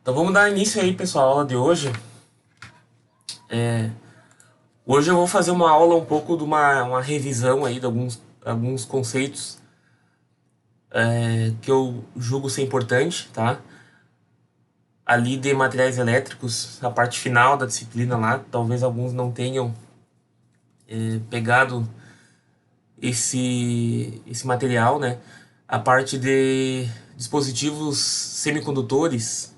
Então vamos dar início aí, pessoal, à aula de hoje. Hoje eu vou fazer uma aula um pouco de uma revisão aí de alguns conceitos que eu julgo ser importante, tá? Ali de materiais elétricos, a parte final da disciplina lá, talvez alguns não tenham pegado esse material, né? A parte de dispositivos semicondutores.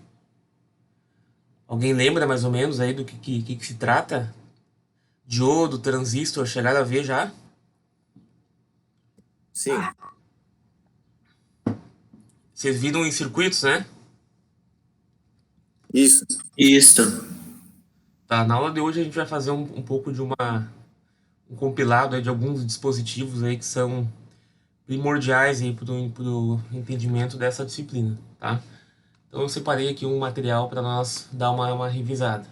Alguém lembra mais ou menos aí do que se trata? Diodo, transistor, chegaram a ver já? Sim, Vocês viram em circuitos, né? isso. Tá, na aula de hoje a gente vai fazer um pouco de um compilado aí de alguns dispositivos aí que são primordiais aí pro entendimento dessa disciplina, tá? Então eu separei aqui um material para nós dar uma revisada.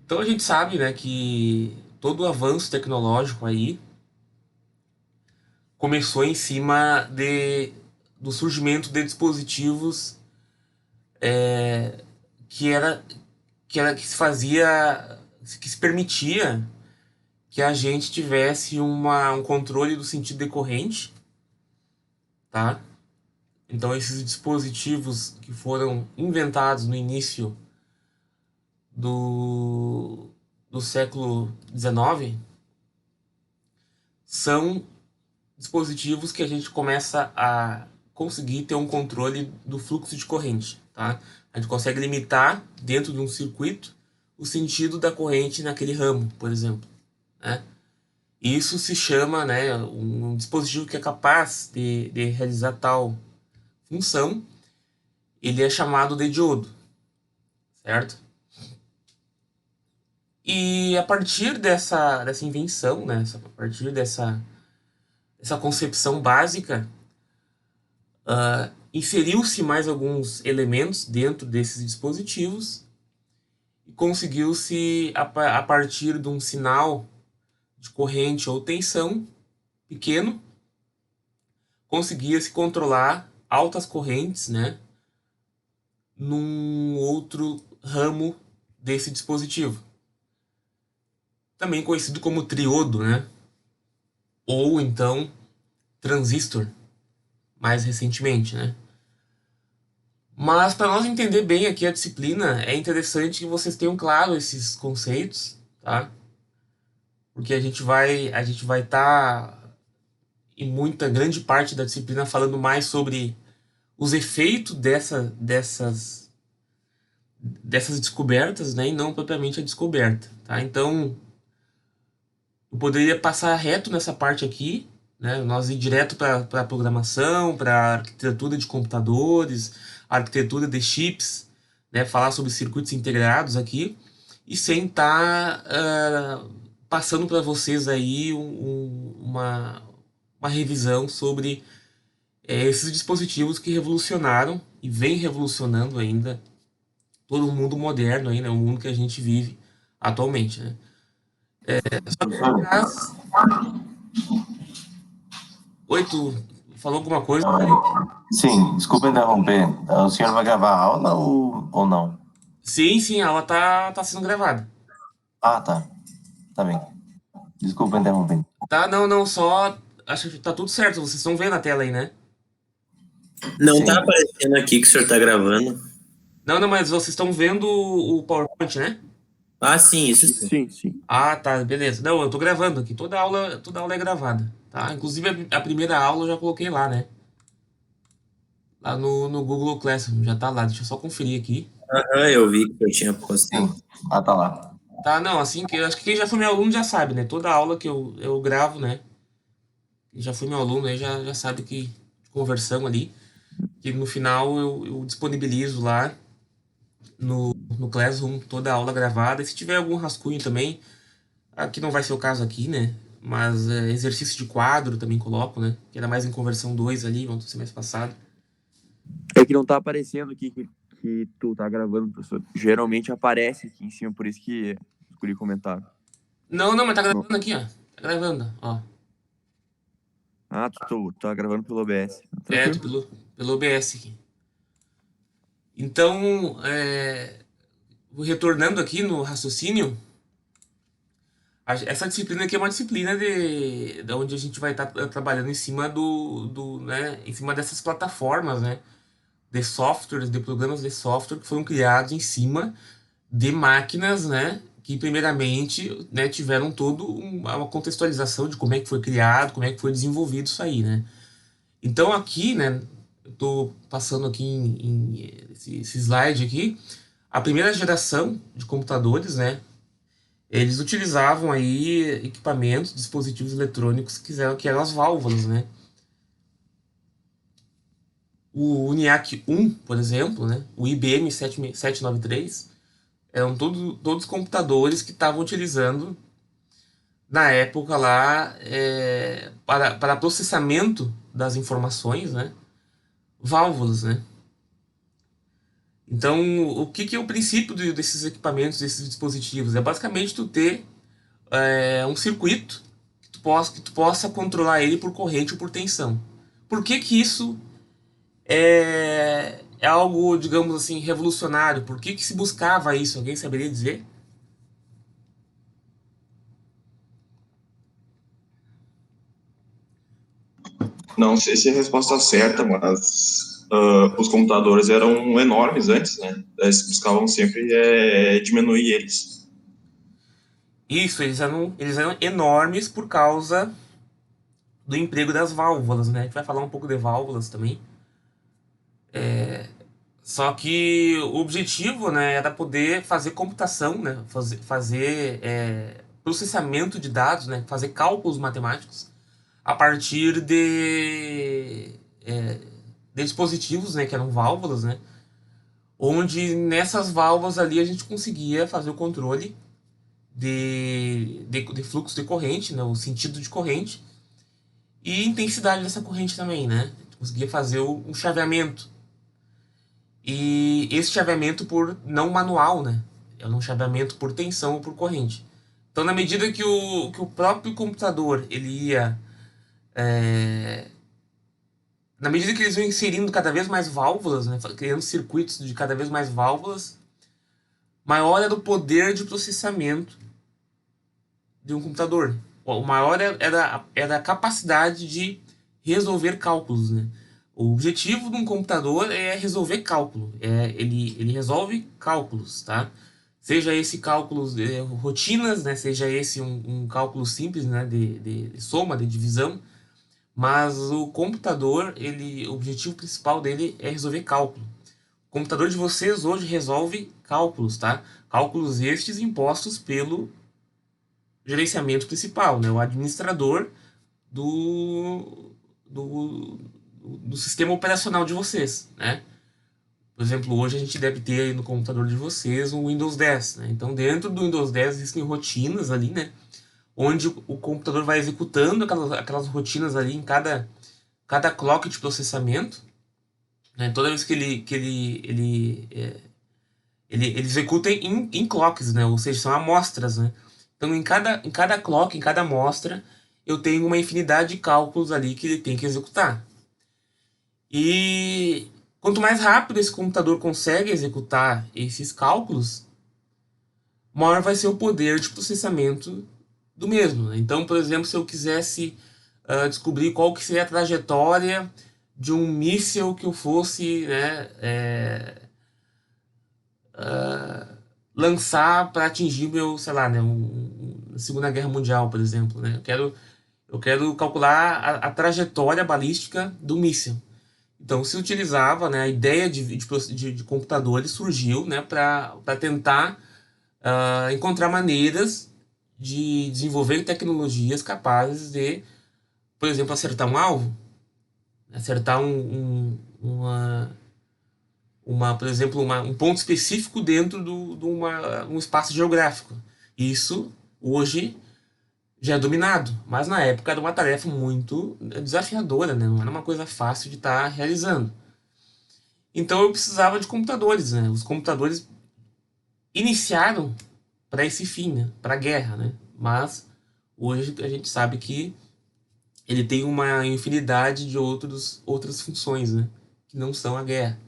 Então a gente sabe, né, que todo o avanço tecnológico aí começou em cima do surgimento de dispositivos que era que se fazia que se permitia que a gente tivesse um controle do sentido decorrente, tá? Então esses dispositivos que foram inventados no início do, do século XIX são dispositivos que a gente começa a conseguir ter um controle do fluxo de corrente, tá? A gente consegue limitar dentro de um circuito o sentido da corrente naquele ramo, por exemplo, né? Isso se chama, né, um dispositivo que é capaz de realizar tal função, ele é chamado de diodo, certo? E a partir dessa invenção, né, a partir dessa concepção básica, inseriu-se mais alguns elementos dentro desses dispositivos e conseguiu-se, a partir de um sinal de corrente ou tensão pequeno, conseguia-se controlar altas correntes, né, num outro ramo desse dispositivo, também conhecido como triodo, né, ou então transistor, mais recentemente, né. Mas para nós entender bem aqui a disciplina, é interessante que vocês tenham claro esses conceitos, tá? Porque a gente vai estar em muita grande parte da disciplina falando mais sobre os efeitos dessas descobertas, né, e não propriamente a descoberta, tá? Então, eu poderia passar reto nessa parte aqui, né? Nós ir direto para a programação, para arquitetura de computadores, arquitetura de chips, né? Falar sobre circuitos integrados aqui e sem estar passando para vocês aí uma revisão sobre esses dispositivos que revolucionaram e vem revolucionando ainda todo o mundo moderno aí, né? O mundo que a gente vive atualmente, né? Professor, Mas, oi, tu falou alguma coisa? sim, desculpa interromper. O senhor vai gravar a aula ou não? Sim, sim, a aula tá sendo gravada. Ah, tá. Tá bem. Desculpa interromper. Tá, não, não, só. Acho que tá tudo certo, vocês estão vendo a tela aí, né? Não tá Sim, aparecendo aqui que o senhor tá gravando. Não, não, mas vocês estão vendo o PowerPoint, né? Ah, sim, isso sim. Sim. Ah, tá, beleza. Não, eu tô gravando aqui, toda aula é gravada, tá? Inclusive a primeira aula eu já coloquei lá, né? Lá no Google Classroom, já tá lá, deixa eu só conferir aqui. Aham, eu vi que eu tinha postado. sim. Ah, tá lá. Tá, não, assim, que eu acho que quem já foi meu aluno já sabe, né? Toda aula que eu gravo, né? Quem já foi meu aluno aí já sabe que conversão ali, que no final eu disponibilizo lá no Classroom toda a aula gravada. E se tiver algum rascunho também, aqui não vai ser o caso aqui, né? Mas exercício de quadro também coloco, né? Que era mais em conversão 2 ali, no semestre passado. É que não tá aparecendo aqui que tu tá gravando, professor. Geralmente aparece aqui em cima, por isso que escolhi comentar. Não, não, mas tá Não. gravando aqui, ó. Tá gravando, ó. Ah, tu tá gravando pelo OBS. tranquilo. pelo OBS aqui. Então, retornando aqui no raciocínio, essa disciplina aqui é uma disciplina de onde a gente vai estar trabalhando em cima né, em cima dessas plataformas, né, de softwares, de programas de software que foram criados em cima de máquinas, né, que primeiramente, né, tiveram uma contextualização de como é que foi criado, como é que foi desenvolvido isso aí, né. Então aqui, né, eu estou passando aqui esse slide aqui, a primeira geração de computadores, né, eles utilizavam aí equipamentos, dispositivos eletrônicos que eram as válvulas, né. O ENIAC 1, por exemplo, né, o IBM 793, eram todos computadores que estavam utilizando, na época lá, para processamento das informações, né, válvulas, né. Então, o que é o princípio desses equipamentos, desses dispositivos? É basicamente tu ter um circuito que tu possa controlar ele por corrente ou por tensão. Por que isso é algo, digamos assim, revolucionário? Por que se buscava isso? Alguém saberia dizer? Não sei se é a resposta certa, mas os computadores eram enormes antes, né? Eles buscavam sempre diminuir eles. Isso, eles eram enormes por causa do emprego das válvulas, né? A gente vai falar um pouco de válvulas também. Só que o objetivo, né, era poder fazer computação, né? Fazer processamento de dados, né? Fazer cálculos matemáticos a partir de dispositivos, né? Que eram válvulas, né? Onde nessas válvulas ali a gente conseguia fazer o controle de fluxo de corrente, né? O sentido de corrente e intensidade dessa corrente também, né? A gente conseguia fazer um chaveamento. E esse chaveamento por não manual, né? É um chaveamento por tensão ou por corrente. Então, na medida que o próprio computador ele ia na medida que eles iam inserindo cada vez mais válvulas, né, criando circuitos de cada vez mais válvulas, maior era o poder de processamento de um computador. O maior era a capacidade de resolver cálculos, né? O objetivo de um computador é resolver cálculo. Ele resolve cálculos, tá? Seja esse cálculos de rotinas, né? Seja esse um cálculo simples, né? De soma, de divisão. Mas o computador, o objetivo principal dele é resolver cálculo. O computador de vocês hoje resolve cálculos, tá? Cálculos estes impostos pelo gerenciamento principal, né? O administrador do sistema operacional de vocês, né? Por exemplo, hoje a gente deve ter aí no computador de vocês um Windows 10, né? Então, dentro do Windows 10 existem rotinas ali, né? Onde o computador vai executando aquelas rotinas ali em cada clock de processamento, né? Toda vez que ele executa em clocks, né? Ou seja, são amostras, né? Então, em cada clock, em cada amostra, eu tenho uma infinidade de cálculos ali que ele tem que executar. E quanto mais rápido esse computador consegue executar esses cálculos, maior vai ser o poder de processamento do mesmo, né? Então, por exemplo, se eu quisesse descobrir qual que seria a trajetória de um míssil que eu fosse, né, lançar para atingir meu, sei lá, né, Segunda Guerra Mundial, por exemplo, né? Eu quero calcular a trajetória balística do míssil. Então se utilizava, né, a ideia de computadores surgiu, né, para tentar encontrar maneiras de desenvolver tecnologias capazes de, por exemplo, acertar um alvo, acertar por exemplo, um ponto específico dentro de um espaço geográfico. Isso, hoje, já é dominado, mas na época era uma tarefa muito desafiadora, né? Não era uma coisa fácil de estar realizando. Então eu precisava de computadores, né? Os computadores iniciaram para esse fim, né? Para a guerra, né? Mas hoje a gente sabe que ele tem uma infinidade de outras funções, né? Que não são a guerra.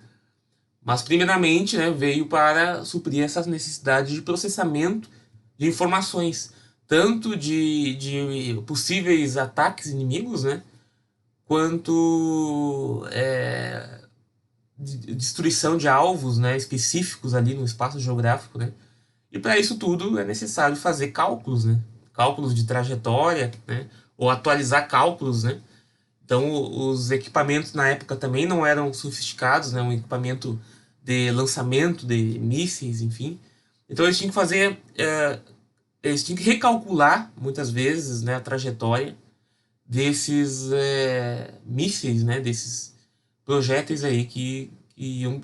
Mas, primeiramente, né, veio para suprir essas necessidades de processamento de informações, tanto de possíveis ataques inimigos, né, quanto de destruição de alvos, né, específicos ali no espaço geográfico, né. E para isso tudo é necessário fazer cálculos, né, cálculos de trajetória, né, ou atualizar cálculos, né. Então, os equipamentos na época também não eram sofisticados, né, um equipamento de lançamento de mísseis, enfim. Então, eles tinham que fazer, eles tinham que recalcular muitas vezes, né, a trajetória desses mísseis, né, desses projéteis aí que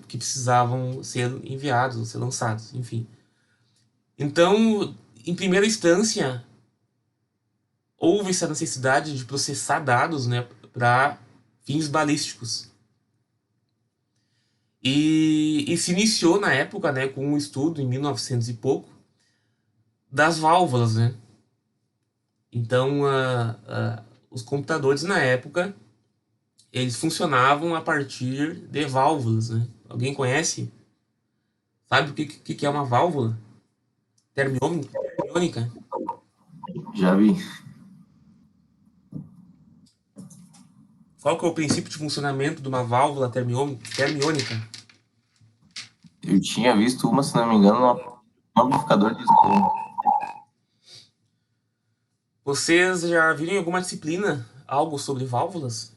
precisavam ser enviados, ou ser lançados, enfim. Então, em primeira instância, houve essa necessidade de processar dados, né, para fins balísticos. E se iniciou na época, né, com um estudo em 1900 e pouco das válvulas, né? Então, os computadores na época eles funcionavam a partir de válvulas, né? Alguém conhece? Sabe o que é uma válvula? Termiônica? Já vi. Qual que é o princípio de funcionamento de uma válvula termiônica? Eu tinha visto uma, se não me engano, no amplificador de som. Vocês já viram em alguma disciplina algo sobre válvulas?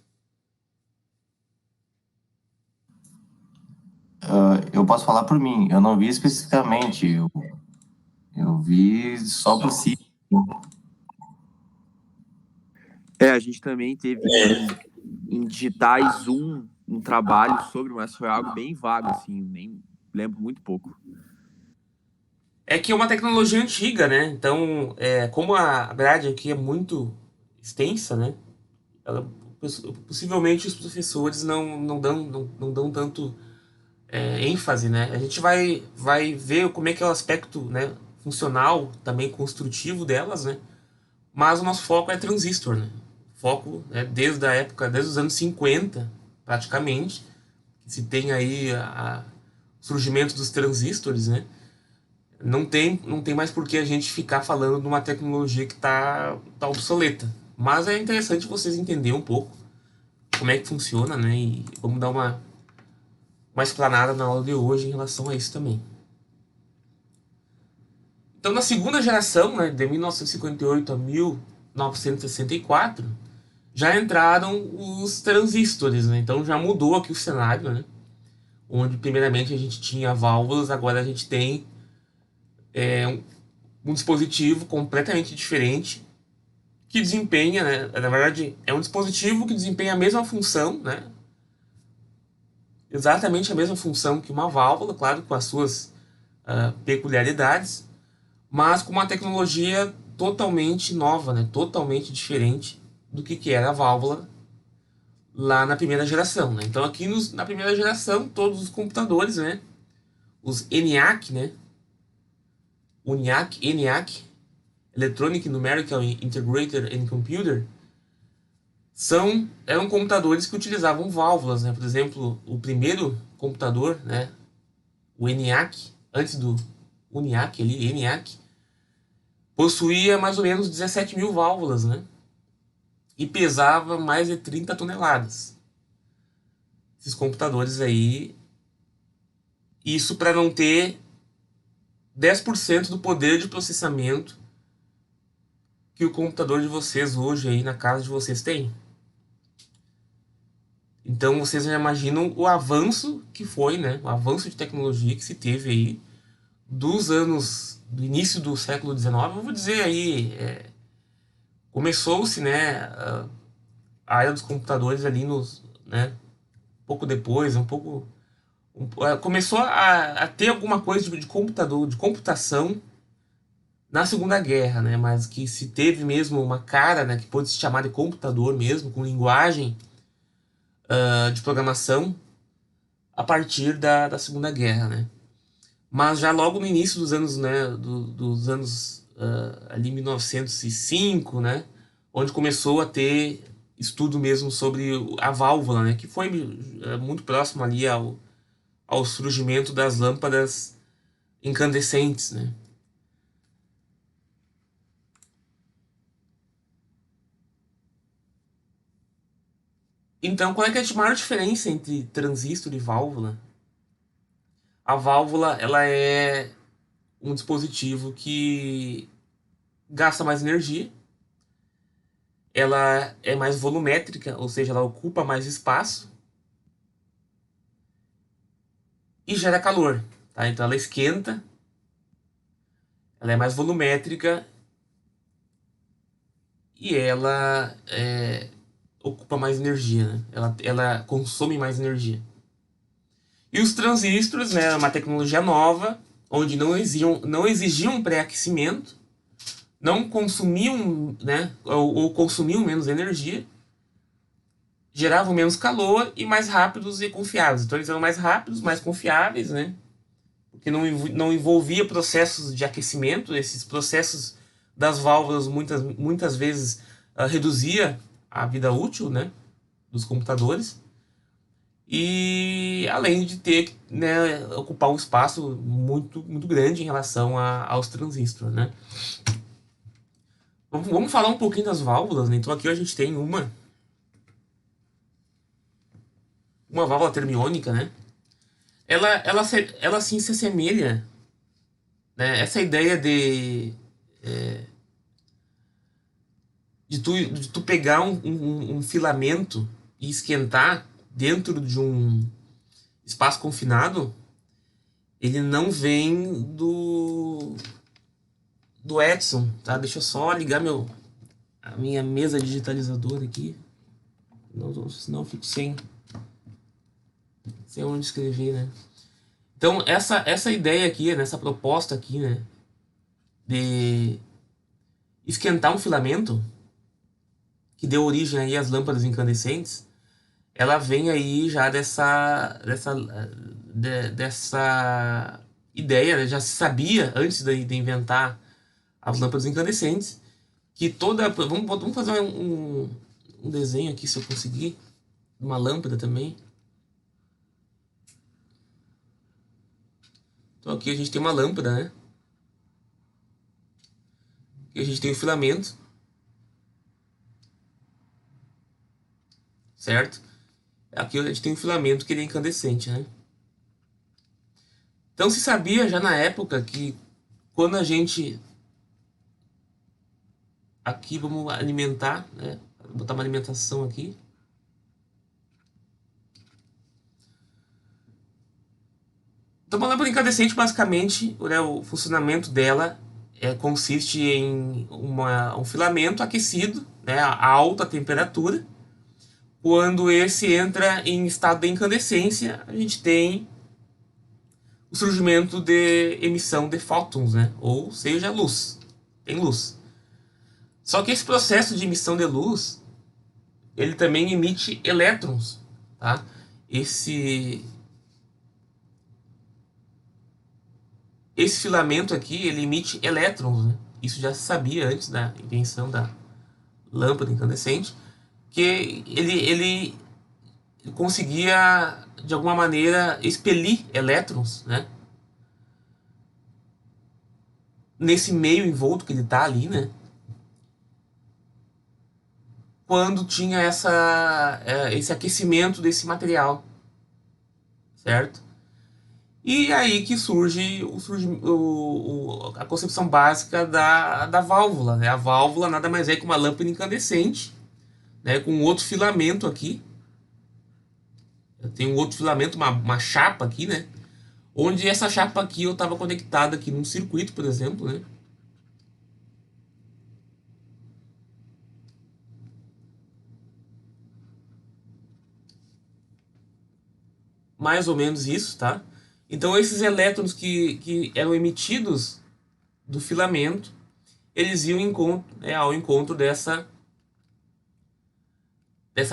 Eu posso falar por mim, eu não vi especificamente, eu vi só por si. A gente também teve em digitais um trabalho sobre, mas foi algo bem vago, assim, nem lembro muito pouco. É que é uma tecnologia antiga, né? Então, como a grade aqui é muito extensa, né? Possivelmente os professores não dão tanto ênfase, né? A gente vai ver como é que é o aspecto, né, funcional, também construtivo delas, né? Mas o nosso foco é transistor, né? O foco é desde a época, desde os anos 50, praticamente, que se tem aí o surgimento dos transistores, né? Não tem mais por que a gente ficar falando de uma tecnologia que tá obsoleta. Mas é interessante vocês entenderem um pouco como é que funciona, né? E vamos dar uma explanada na aula de hoje em relação a isso também. Então, na segunda geração, né, de 1958 a 1964, já entraram os transistores, né? Então já mudou aqui o cenário, né? Onde primeiramente a gente tinha válvulas, agora a gente tem um dispositivo completamente diferente que desempenha, né? Na verdade, é um dispositivo que desempenha a mesma função, né? Exatamente a mesma função que uma válvula, claro, com as suas peculiaridades, mas com uma tecnologia totalmente nova, né? Totalmente diferente do que era a válvula lá na primeira geração, né? Então aqui na primeira geração, todos os computadores, né? Os ENIAC, né? ENIAC, Electronic Numerical Integrated and Computer, eram computadores que utilizavam válvulas, né? Por exemplo, o primeiro computador, né? O ENIAC, antes do UNIAC, ENIAC, possuía mais ou menos 17 mil válvulas, né? E pesava mais de 30 toneladas. Esses computadores aí, isso para não ter 10% do poder de processamento que o computador de vocês hoje aí na casa de vocês tem. Então vocês já imaginam o avanço que foi, né? O avanço de tecnologia que se teve aí do início do século XIX. Eu vou dizer aí, começou-se, né, a era dos computadores ali né, pouco depois, começou a ter alguma coisa de computador, de computação na Segunda Guerra, né? Mas que se teve mesmo uma cara, né, que pôde se chamar de computador mesmo, com linguagem de programação a partir da Segunda Guerra, né? Mas já logo no início dos anos, né, dos anos ali 1905, né, onde começou a ter estudo mesmo sobre a válvula, né? Que foi muito próximo ali ao surgimento das lâmpadas incandescentes, né? Então, qual é que é a maior diferença entre transistor e válvula? A válvula, ela é um dispositivo que gasta mais energia, ela é mais volumétrica, ou seja, ela ocupa mais espaço e gera calor, tá? Então ela esquenta, ela é mais volumétrica e ela ocupa mais energia, né? Ela consome mais energia. E os transistores, né, uma tecnologia nova, onde não exigiam pré-aquecimento, não consumiam, né, ou consumiam menos energia, geravam menos calor e mais rápidos e confiáveis. Então eles eram mais rápidos, mais confiáveis, né? Porque não envolvia processos de aquecimento. Esses processos das válvulas muitas vezes reduzia a vida útil, né, dos computadores. E além de ter, né, ocupar um espaço muito, muito grande em relação aos transistores, né? Vamos falar um pouquinho das válvulas, né? Então aqui a gente tem uma válvula termiônica, né? Ela sim se assemelha, né? Essa ideia de tu pegar um filamento e esquentar dentro de um espaço confinado, ele não vem do Edison, tá? Deixa eu só ligar a minha mesa digitalizadora aqui, senão eu fico sem onde escrever, né? Então essa ideia aqui, nessa proposta aqui, né, de esquentar um filamento que deu origem aí às lâmpadas incandescentes, ela vem aí já dessa ideia, né? Já se sabia antes de inventar as lâmpadas incandescentes que vamos fazer um desenho aqui, se eu conseguir, uma lâmpada também. Então aqui a gente tem uma lâmpada, né? Aqui a gente tem o filamento, certo? Aqui a gente tem um filamento que ele é incandescente, né? Então se sabia já na época que quando a gente... Aqui vamos alimentar, né? Vou botar uma alimentação aqui. Então uma lâmpada incandescente, basicamente, né, o funcionamento dela consiste em um filamento aquecido, né, a alta temperatura. Quando esse entra em estado de incandescência, a gente tem o surgimento de emissão de fótons, né? Ou seja, luz. Tem luz. Só que esse processo de emissão de luz, ele também emite elétrons, tá? Esse filamento aqui, ele emite elétrons, né? Isso já se sabia antes da invenção da lâmpada incandescente, que ele conseguia, de alguma maneira, expelir elétrons, né? Nesse meio envolto que ele está ali, né? Quando tinha esse aquecimento desse material, certo? E aí que surge a concepção básica da válvula, né? A válvula nada mais é que uma lâmpada incandescente, né, com outro filamento aqui. Eu tenho um outro filamento, uma chapa aqui, né? Onde essa chapa aqui eu estava conectada aqui num circuito, por exemplo, né? Mais ou menos isso, tá? Então esses elétrons que eram emitidos do filamento, eles iam ao encontro dessa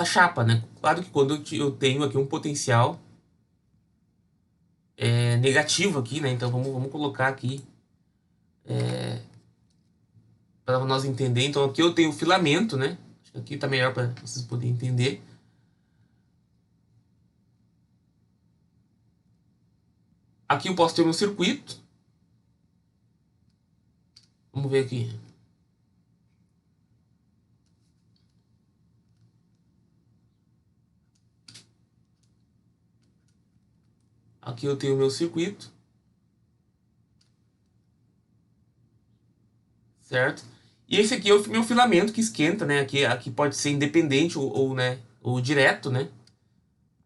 chapa, né? Claro que quando eu tenho aqui um potencial negativo aqui, né? Então vamos colocar aqui para nós entender. Então aqui eu tenho o filamento, né? Aqui tá melhor para vocês poderem entender. Aqui eu posso ter meu circuito. Vamos ver aqui. Aqui eu tenho o meu circuito. Certo? E esse aqui é o meu filamento que esquenta, né? Aqui pode ser independente ou direto, né?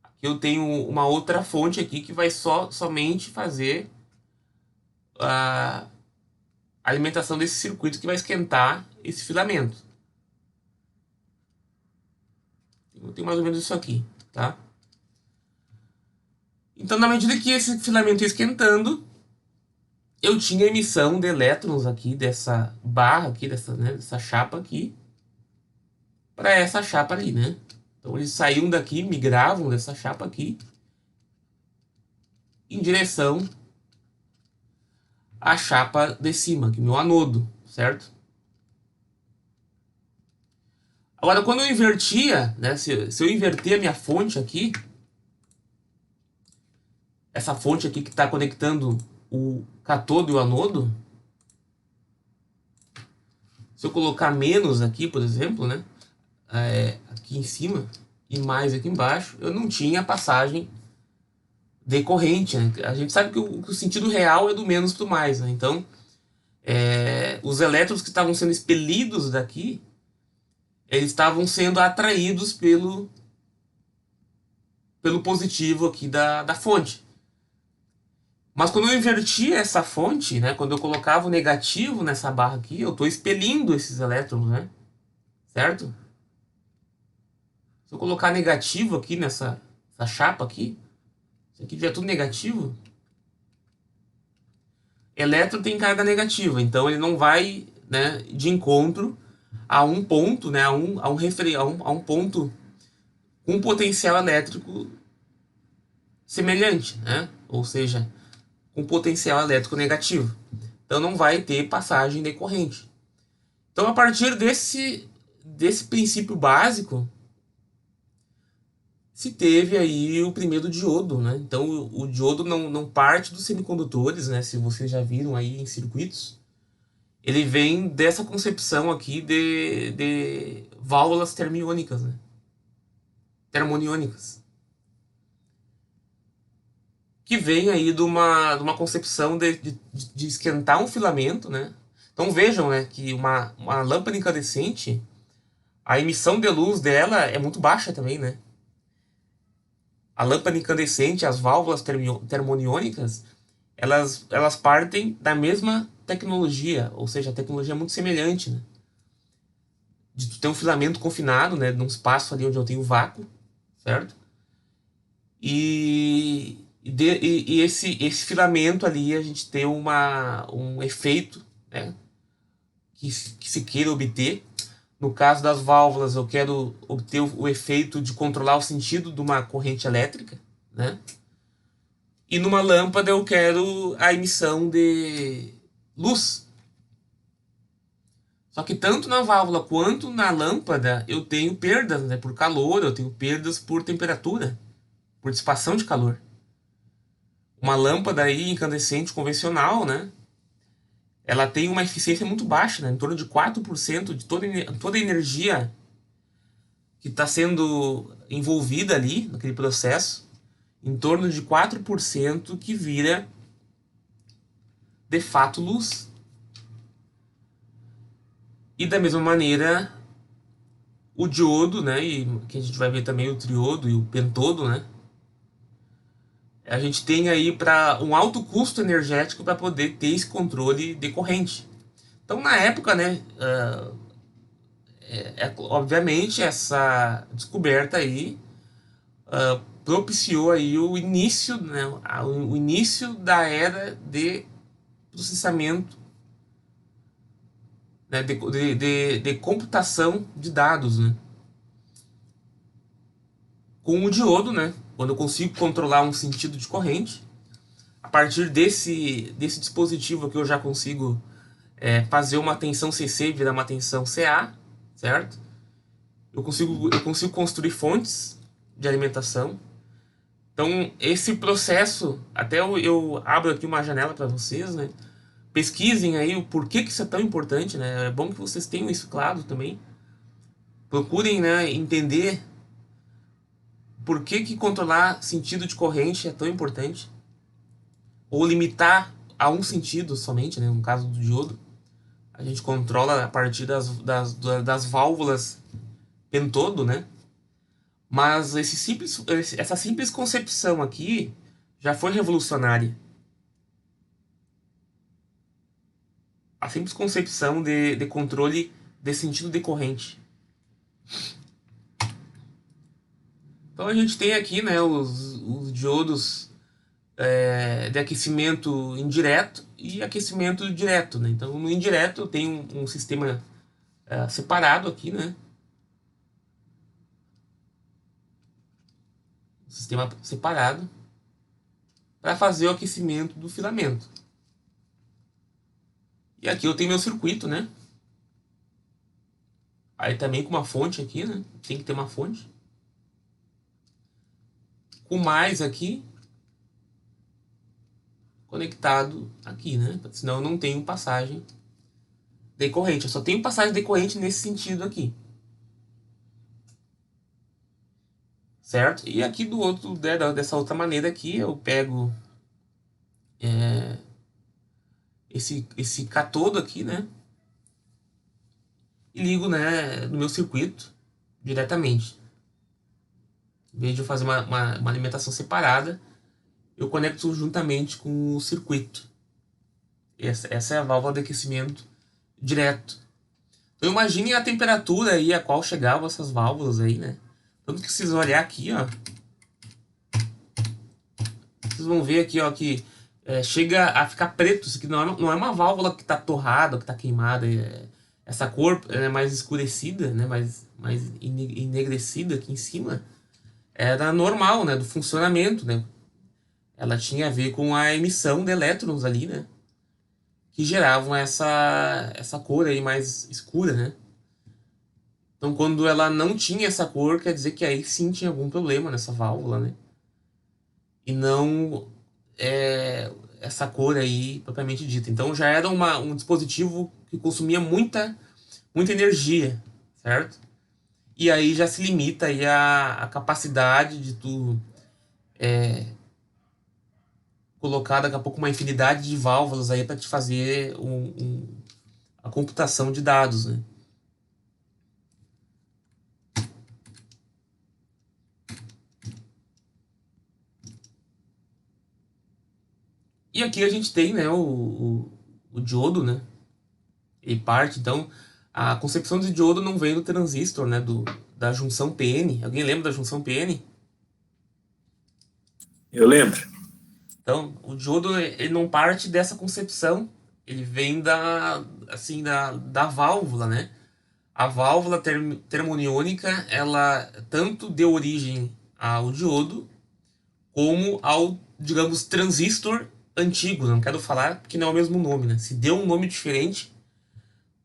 Aqui eu tenho uma outra fonte aqui que vai somente fazer a alimentação desse circuito que vai esquentar esse filamento. Eu tenho mais ou menos isso aqui, tá? Então, na medida que esse filamento ia esquentando, eu tinha emissão de elétrons aqui dessa barra aqui, dessa chapa aqui, para essa chapa ali, né? Então eles saíam daqui, migravam dessa chapa aqui em direção à chapa de cima, que é o meu anodo, certo? Agora, quando eu invertia, né? Se eu inverter a minha fonte aqui, essa fonte aqui que está conectando o catodo e o anodo, se eu colocar menos aqui, por exemplo, né, aqui em cima e mais aqui embaixo, eu não tinha passagem de corrente, né? A gente sabe que o sentido real é do menos para o mais, né? Então, os elétrons que estavam sendo expelidos daqui, eles estavam sendo atraídos pelo positivo aqui da fonte. Mas quando eu invertia essa fonte, né, quando eu colocava o negativo nessa barra aqui, eu estou expelindo esses elétrons, né? Certo? Se eu colocar negativo aqui nessa chapa aqui, isso aqui já é tudo negativo. Elétron tem carga negativa, então ele não vai, né, de encontro a um ponto, né, a um ponto com um potencial elétrico semelhante, né? Ou seja, com potencial elétrico negativo. Então não vai ter passagem de corrente. Então, a partir desse princípio básico, se teve aí o primeiro diodo, né? Então o diodo não parte dos semicondutores, né? Se vocês já viram aí em circuitos, ele vem dessa concepção aqui de válvulas termoniônicas, né? Termoniônicas. Que vem aí de uma concepção de esquentar um filamento, né? Então vejam, né, que uma lâmpada incandescente, a emissão de luz dela é muito baixa também, né? A lâmpada incandescente, as válvulas termoniônicas, elas partem da mesma tecnologia, ou seja, a tecnologia é muito semelhante, né? De tu ter um filamento confinado, né, num espaço ali onde eu tenho vácuo, certo? E esse filamento ali a gente tem um efeito, né, que se queira obter. No caso das válvulas, eu quero obter o efeito de controlar o sentido de uma corrente elétrica, né? E numa lâmpada eu quero a emissão de luz. Só que tanto na válvula quanto na lâmpada eu tenho perdas, né, por calor, eu tenho perdas por temperatura, por dissipação de calor. Uma lâmpada aí incandescente convencional, né, ela tem uma eficiência muito baixa, né, em torno de 4% de toda a energia que está sendo envolvida ali naquele processo, em torno de 4% que vira de fato luz. E da mesma maneira, o diodo, né, e que a gente vai ver também o triodo e o pentodo, né, a gente tem aí para um alto custo energético para poder ter esse controle de corrente. Então, na época, né, obviamente essa descoberta aí propiciou aí o início, né, o início da era de processamento, né, de computação de dados, né? Com o diodo, né, quando eu consigo controlar um sentido de corrente, a partir desse dispositivo que eu já consigo fazer uma tensão CC virar uma tensão CA, certo? eu consigo construir fontes de alimentação. Então, esse processo, até eu abro aqui uma janela para vocês, né? Pesquisem aí o porquê que isso é tão importante, né? É bom que vocês tenham isso claro também. Procurem, né, entender por que controlar sentido de corrente é tão importante. Ou limitar a um sentido somente, né? No caso do diodo, a gente controla a partir das válvulas pentodo, né? Mas essa simples concepção aqui já foi revolucionária. A simples concepção de controle de sentido de corrente. Então a gente tem aqui, né, os diodos de aquecimento indireto e aquecimento direto, né? Então no indireto eu tenho um sistema separado aqui, né? Sistema separado para fazer o aquecimento do filamento. E aqui eu tenho meu circuito, né? Aí também com uma fonte aqui, né? Tem que ter uma fonte. Com mais aqui conectado aqui, né? Senão eu não tenho passagem de corrente. Eu só tenho passagem de corrente nesse sentido aqui. Certo? E aqui do outro, dessa outra maneira aqui, eu pego esse catodo aqui, né? E ligo, né, no meu circuito diretamente. Em vez de eu fazer uma alimentação separada, eu conecto juntamente com o circuito. Essa é a válvula de aquecimento direto. Então imagine a temperatura aí a qual chegavam essas válvulas aí, né? Tanto que vocês olhar aqui, ó, vocês vão ver aqui, ó, que chega a ficar preto. Isso aqui não é uma válvula que está torrada, que está queimada. Essa cor é mais escurecida, né, mais enegrecida aqui em cima. Era normal, né, do funcionamento, né? Ela tinha a ver com a emissão de elétrons ali, né? Que geravam essa cor aí mais escura, né? Então, quando ela não tinha essa cor, quer dizer que aí sim tinha algum problema nessa válvula, né? E não essa cor aí propriamente dita. Então, já era um dispositivo que consumia muita energia, certo? E aí já se limita aí a capacidade de tu colocar daqui a pouco uma infinidade de válvulas aí para te fazer a computação de dados, né? E aqui a gente tem, né, o diodo, né? Ele parte, então, a concepção de diodo não vem do transistor, né, da junção PN. Alguém lembra da junção PN? Eu lembro. Então, o diodo ele não parte dessa concepção, ele vem da válvula, né? A válvula termoniônica, ela tanto deu origem ao diodo como ao, digamos, transistor antigo. Não quero falar que não é o mesmo nome, né? Se deu um nome diferente,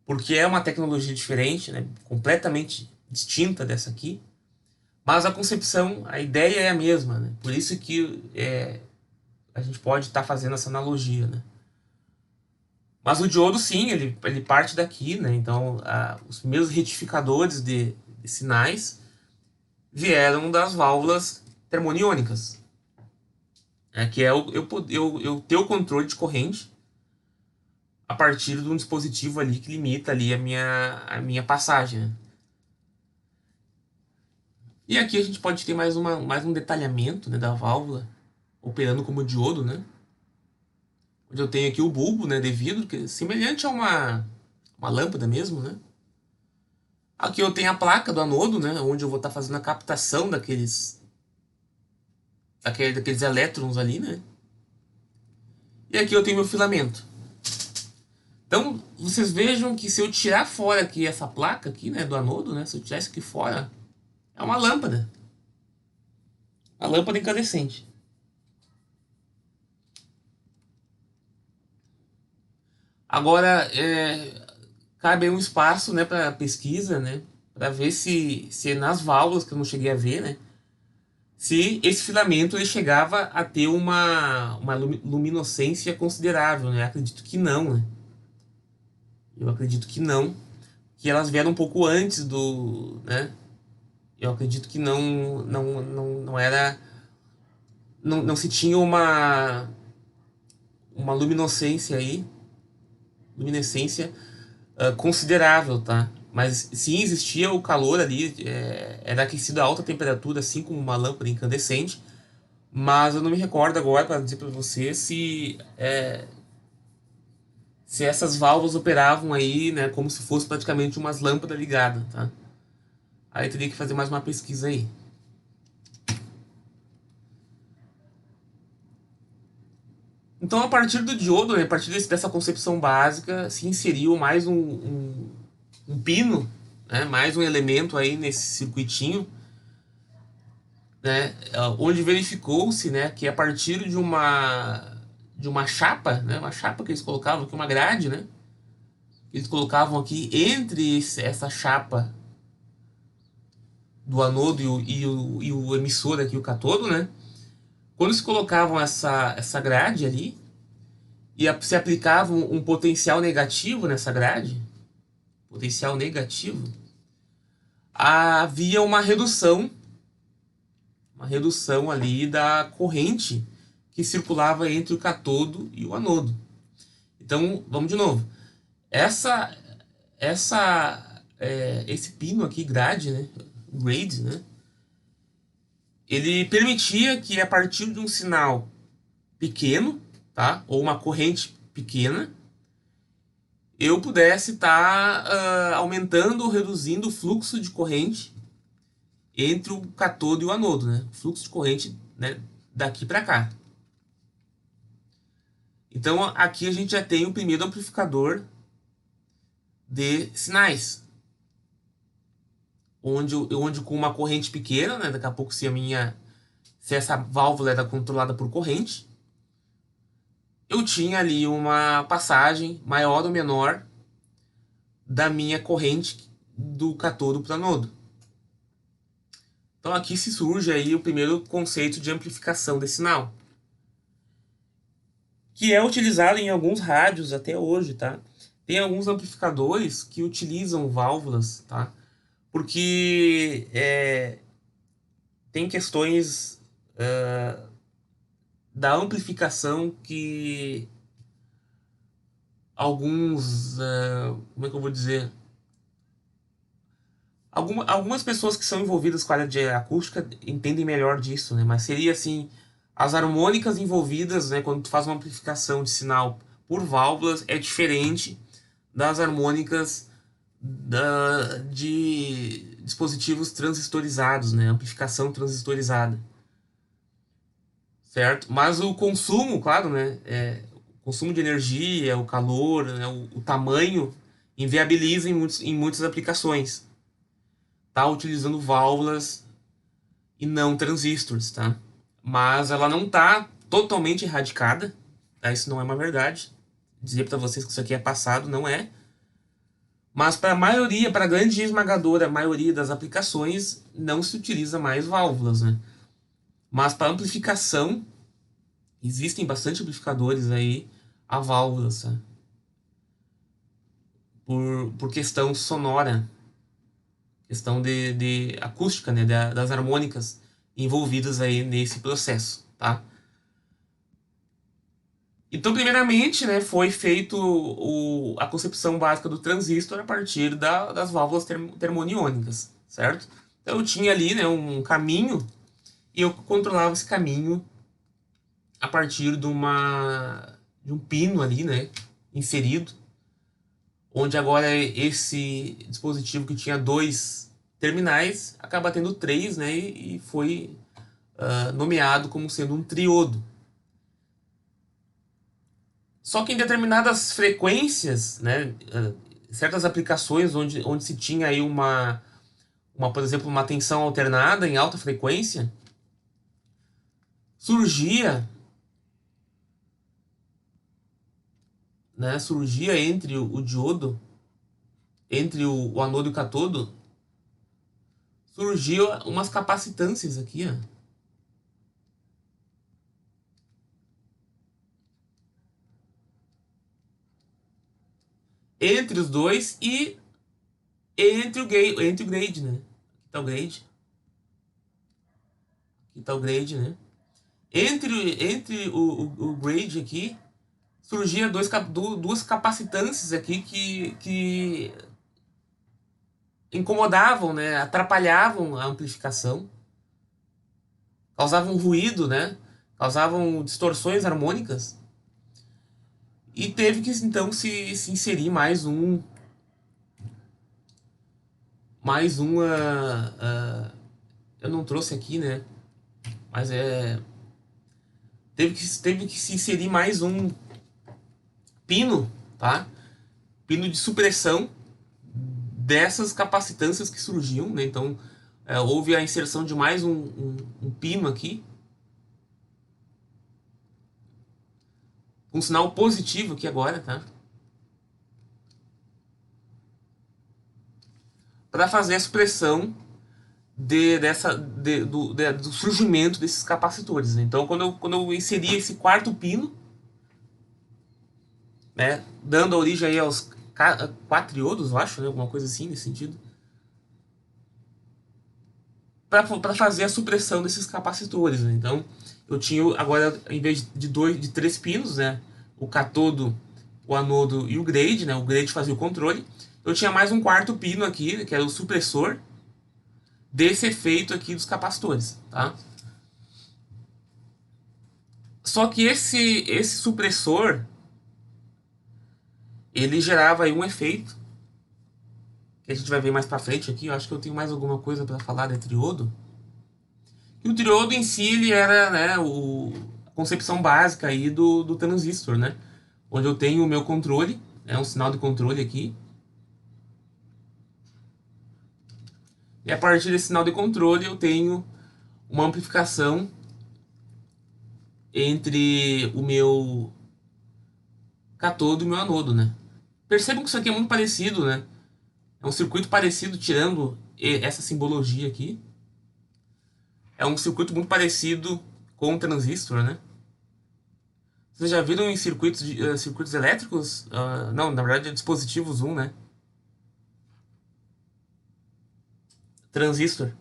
porque é uma tecnologia diferente, né? Completamente distinta dessa aqui. Mas a concepção, a ideia é a mesma, né? Por isso que a gente pode estar fazendo essa analogia, né? Mas o diodo, sim, ele parte daqui, né? Então, os primeiros retificadores de sinais vieram das válvulas termoniônicas. Que é eu ter o controle de corrente a partir de um dispositivo ali que limita ali a minha passagem, né? E aqui a gente pode ter mais um detalhamento, né, da válvula operando como diodo, né? Onde eu tenho aqui o bulbo, né, de vidro, que é semelhante a uma lâmpada mesmo, né? Aqui eu tenho a placa do anodo, né, onde eu vou estar fazendo a captação daqueles elétrons ali, né? E aqui eu tenho meu filamento. Então, vocês vejam que se eu tirar fora aqui essa placa aqui, né, do anodo, né, se eu tirar isso aqui fora, é uma lâmpada. Uma lâmpada incandescente. Agora, cabe aí um espaço, né, para pesquisa, né? para ver se nas válvulas, que eu não cheguei a ver, né? Se esse filamento ele chegava a ter uma luminescência considerável, né? Acredito que não, né? Eu acredito que não, que elas vieram um pouco antes do, né? Eu acredito que não era, não se tinha uma luminescência considerável, tá? Mas sim existia o calor ali, era aquecido a alta temperatura, assim como uma lâmpada incandescente, mas eu não me recordo agora para dizer para você se essas válvulas operavam aí, né, como se fosse praticamente umas lâmpadas ligadas, tá? Aí teria que fazer mais uma pesquisa aí. Então, a partir do diodo, né, a partir dessa concepção básica, se inseriu mais um pino, né, mais um elemento aí nesse circuitinho, né, onde verificou-se, né, que a partir de uma chapa, né, uma chapa que eles colocavam aqui, uma grade, né, eles colocavam aqui entre essa chapa do anodo e o emissor aqui, o catodo, né, quando se colocavam essa grade ali e se aplicava um potencial negativo nessa grade, potencial negativo, havia uma redução ali da corrente que circulava entre o catodo e o anodo. Então, vamos de novo. Esse pino aqui, grade, né? Grade, né? Ele permitia que a partir de um sinal pequeno, tá? Ou uma corrente pequena, eu pudesse estar aumentando ou reduzindo o fluxo de corrente entre o catodo e o anodo, né? O fluxo de corrente, né, daqui para cá. Então aqui a gente já tem o primeiro amplificador de sinais, onde com uma corrente pequena, né, daqui a pouco se essa válvula era controlada por corrente, eu tinha ali uma passagem maior ou menor da minha corrente do catodo para o anodo. Então aqui se surge aí o primeiro conceito de amplificação de sinal, que é utilizado em alguns rádios até hoje, tá? Tem alguns amplificadores que utilizam válvulas, tá? Porque tem questões da amplificação que alguns, como é que eu vou dizer? Algumas pessoas que são envolvidas com a área de acústica entendem melhor disso, né? Mas seria assim, as harmônicas envolvidas, né, quando tu faz uma amplificação de sinal por válvulas, é diferente das harmônicas de dispositivos transistorizados, né? Amplificação transistorizada. Certo? Mas o consumo, claro, né? O consumo de energia, o calor, né, o tamanho, inviabiliza em muitas aplicações. Tá utilizando válvulas e não transistores, tá? Mas ela não tá totalmente erradicada, tá? Isso não é uma verdade. Dizer para vocês que isso aqui é passado, não é. Mas para a maioria, para a grande e esmagadora maioria das aplicações, não se utiliza mais válvulas, né? Mas para amplificação, existem bastante amplificadores aí a válvulas, tá? Por questão sonora, questão de acústica, né? Das harmônicas envolvidas aí nesse processo, tá? Então, primeiramente, né, foi feito a concepção básica do transistor a partir das válvulas termoniônicas, certo? Então, eu tinha ali, né, um caminho e eu controlava esse caminho a partir de um pino ali, né, inserido, onde agora esse dispositivo que tinha 2 terminais acaba tendo 3, né, e foi nomeado como sendo um triodo. Só que em determinadas frequências, né, certas aplicações onde se tinha aí por exemplo, uma tensão alternada em alta frequência, surgia entre o diodo, entre o anodo e o catodo, surgiu umas capacitâncias aqui, ó. Entre os dois e entre o grade, né? Aqui tá o grade. Aqui tá o grade, né? Entre o grade aqui, surgia duas capacitâncias aqui que incomodavam, né? Atrapalhavam a amplificação, causavam ruído, né? Causavam distorções harmônicas. E teve que então se inserir eu não trouxe aqui, né? Mas teve que se inserir mais um pino, tá? Pino de supressão dessas capacitâncias que surgiam, né? Então houve a inserção de mais um pino aqui, um sinal positivo aqui agora, tá? Para fazer a supressão do surgimento desses capacitores, né? Então, quando eu inseri esse quarto pino, né, dando origem aí aos quatriodos, eu acho, né, alguma coisa assim nesse sentido, para fazer a supressão desses capacitores, né? Então, eu tinha agora, em vez de três pinos, né, o catodo, o anodo e o grade, né? O grade fazia o controle. Eu tinha mais um quarto pino aqui, que era o supressor desse efeito aqui dos capacitores, tá? Só que esse supressor, ele gerava aí um efeito que a gente vai ver mais pra frente aqui. Eu acho que eu tenho mais alguma coisa para falar de triodo. E o triodo em si, ele era, né, a concepção básica aí do transistor, né? Onde eu tenho o meu controle, um sinal de controle aqui. E a partir desse sinal de controle eu tenho uma amplificação entre o meu catodo e o meu anodo, né? Percebam que isso aqui é muito parecido, né? É um circuito parecido, tirando essa simbologia aqui. É um circuito muito parecido com o transistor, né? Vocês já viram em circuitos elétricos? Não, na verdade é dispositivos Zoom, né? Transistor.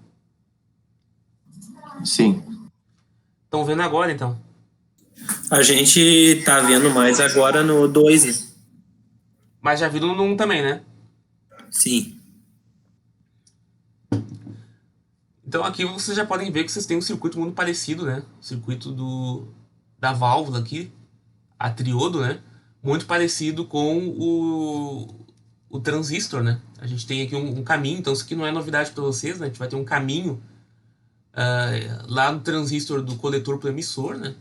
Sim. Estão vendo agora, então? A gente tá vendo mais agora no 2, né? Mas já viram no 1 também, né? Sim. Então aqui vocês já podem ver que vocês têm um circuito muito parecido, né? O circuito da válvula aqui, a triodo, né? Muito parecido com o transistor, né? A gente tem aqui um caminho, então isso aqui não é novidade para vocês, né? A gente vai ter um caminho lá no transistor do coletor para o emissor, né?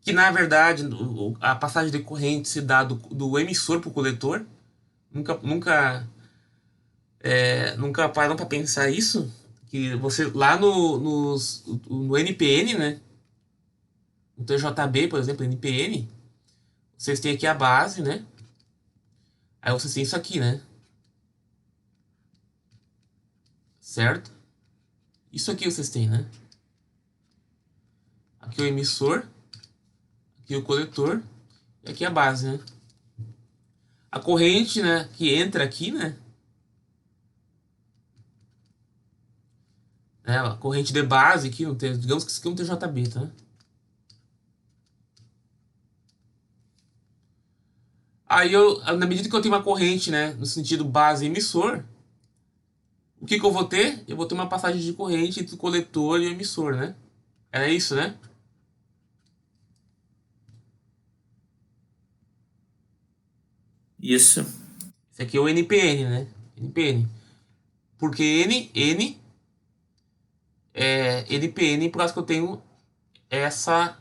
Que na verdade a passagem de corrente se dá do emissor para o coletor. Nunca param para pensar isso? Que você lá no NPN, né? No TJB, por exemplo, NPN, vocês têm aqui a base, né? Aí vocês têm isso aqui, né? Certo? Isso aqui vocês têm, né? Aqui o emissor, aqui o coletor e aqui a base, né? A corrente, né, que entra aqui, né? A corrente de base aqui, digamos que isso aqui é um TJB, tá? Aí na medida que eu tenho uma corrente, né, no sentido base emissor, o que eu vou ter? Eu vou ter uma passagem de corrente entre o coletor e o emissor, né? Era isso, né? Isso. Esse aqui é o NPN, né? NPN. Porque N é NPN por causa que eu tenho essa...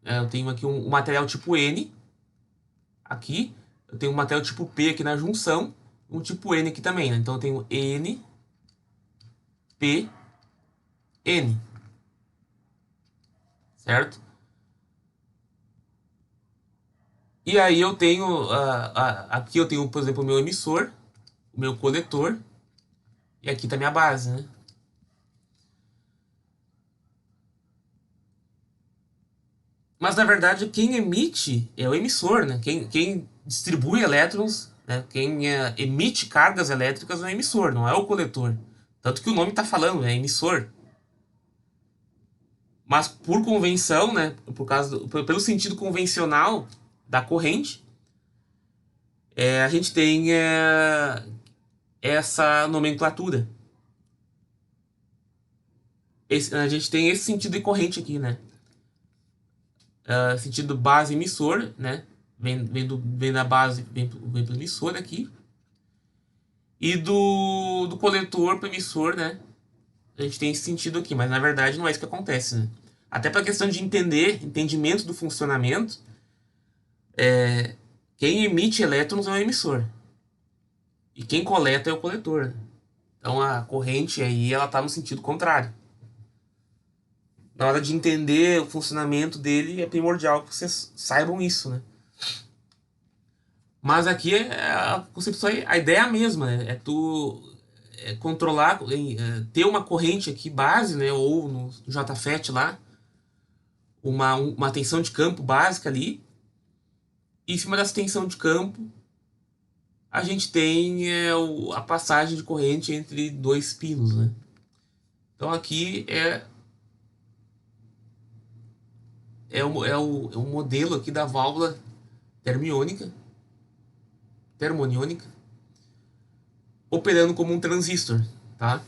eu tenho aqui um material tipo N. Aqui. Eu tenho um material tipo P aqui na junção. Um tipo N aqui também, né? Então eu tenho N, P, N. Certo? E aí eu tenho... aqui eu tenho, por exemplo, o meu emissor, o meu coletor E aqui tá minha base, né? Mas, na verdade, quem emite é o emissor, né? Quem distribui elétrons, né? Quem emite cargas elétricas é o emissor, não é o coletor. Tanto que o nome está falando, é emissor. Mas por convenção, né? Pelo sentido convencional da corrente, a gente tem essa nomenclatura. A gente tem esse sentido de corrente aqui, né? Sentido base emissor, né? Vem da base, vem pro emissor aqui. E do coletor para o emissor, né? A gente tem esse sentido aqui, mas na verdade não é isso que acontece, né? Até para a questão de entendimento do funcionamento, quem emite elétrons é o emissor. E quem coleta é o coletor. Então a corrente aí, ela tá no sentido contrário. Na hora de entender o funcionamento dele, é primordial que vocês saibam isso, né? Mas aqui a concepção, a ideia é a mesma, né? É tu controlar, ter uma corrente aqui base, né? Ou no JFET lá, uma tensão de campo básica ali. E em cima dessa tensão de campo, a gente tem a passagem de corrente entre dois pinos, né? Então aqui é o modelo aqui da válvula termoniônica, operando como um transistor, tá?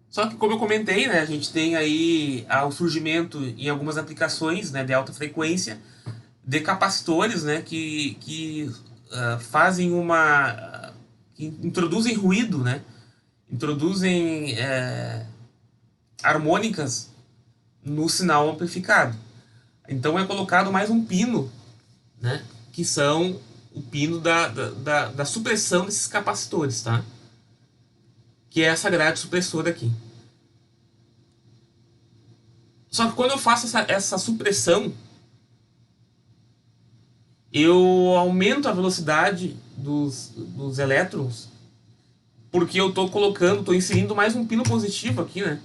Só que, como eu comentei, né, a gente tem aí o surgimento em algumas aplicações, né, de alta frequência de capacitores, né, que fazem que introduzem ruído, né, introduzem harmônicas no sinal amplificado. Então é colocado mais um pino, né, que são o pino da supressão desses capacitores, tá? Que é essa grade supressora aqui. Só que quando eu faço essa supressão, eu aumento a velocidade dos elétrons, porque eu estou inserindo mais um pino positivo aqui, né?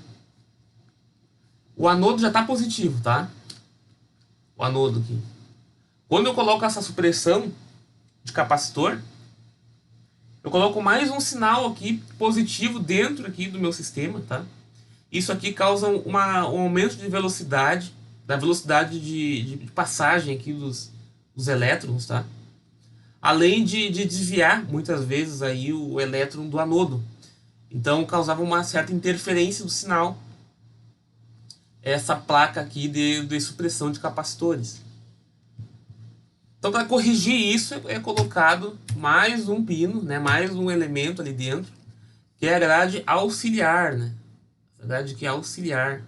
O anodo já está positivo, tá? O anodo aqui. Quando eu coloco essa supressão de capacitor, eu coloco mais um sinal aqui positivo dentro aqui do meu sistema, tá? Isso aqui causa um aumento de velocidade, da velocidade de passagem aqui dos elétrons, tá? Além de desviar, muitas vezes, aí o elétron do anodo. Então, causava uma certa interferência do sinal, essa placa aqui de supressão de capacitores. Então, para corrigir isso, é colocado mais um pino, né, mais um elemento ali dentro, que é a grade auxiliar, né? A grade que é auxiliar.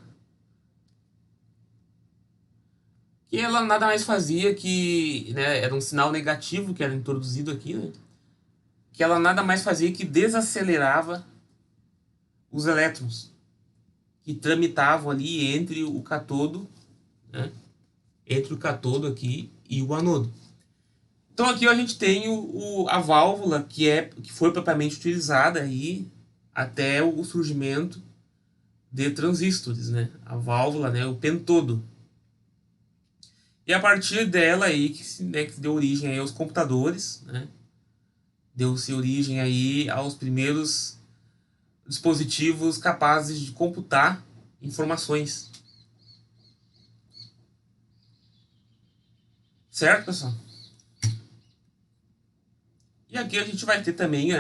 Que ela nada mais fazia que, né, era um sinal negativo que era introduzido aqui, né? Que ela nada mais fazia que desacelerava os elétrons que tramitavam ali entre o catodo, né? Entre o catodo aqui e o anodo. Então aqui a gente tem a válvula que foi propriamente utilizada aí até o surgimento de transistores, né? A válvula, né? O pentodo. E a partir dela aí que deu origem aí aos computadores, né? Deu-se origem aí aos primeiros dispositivos capazes de computar informações. Certo, pessoal? E aqui a gente vai ter também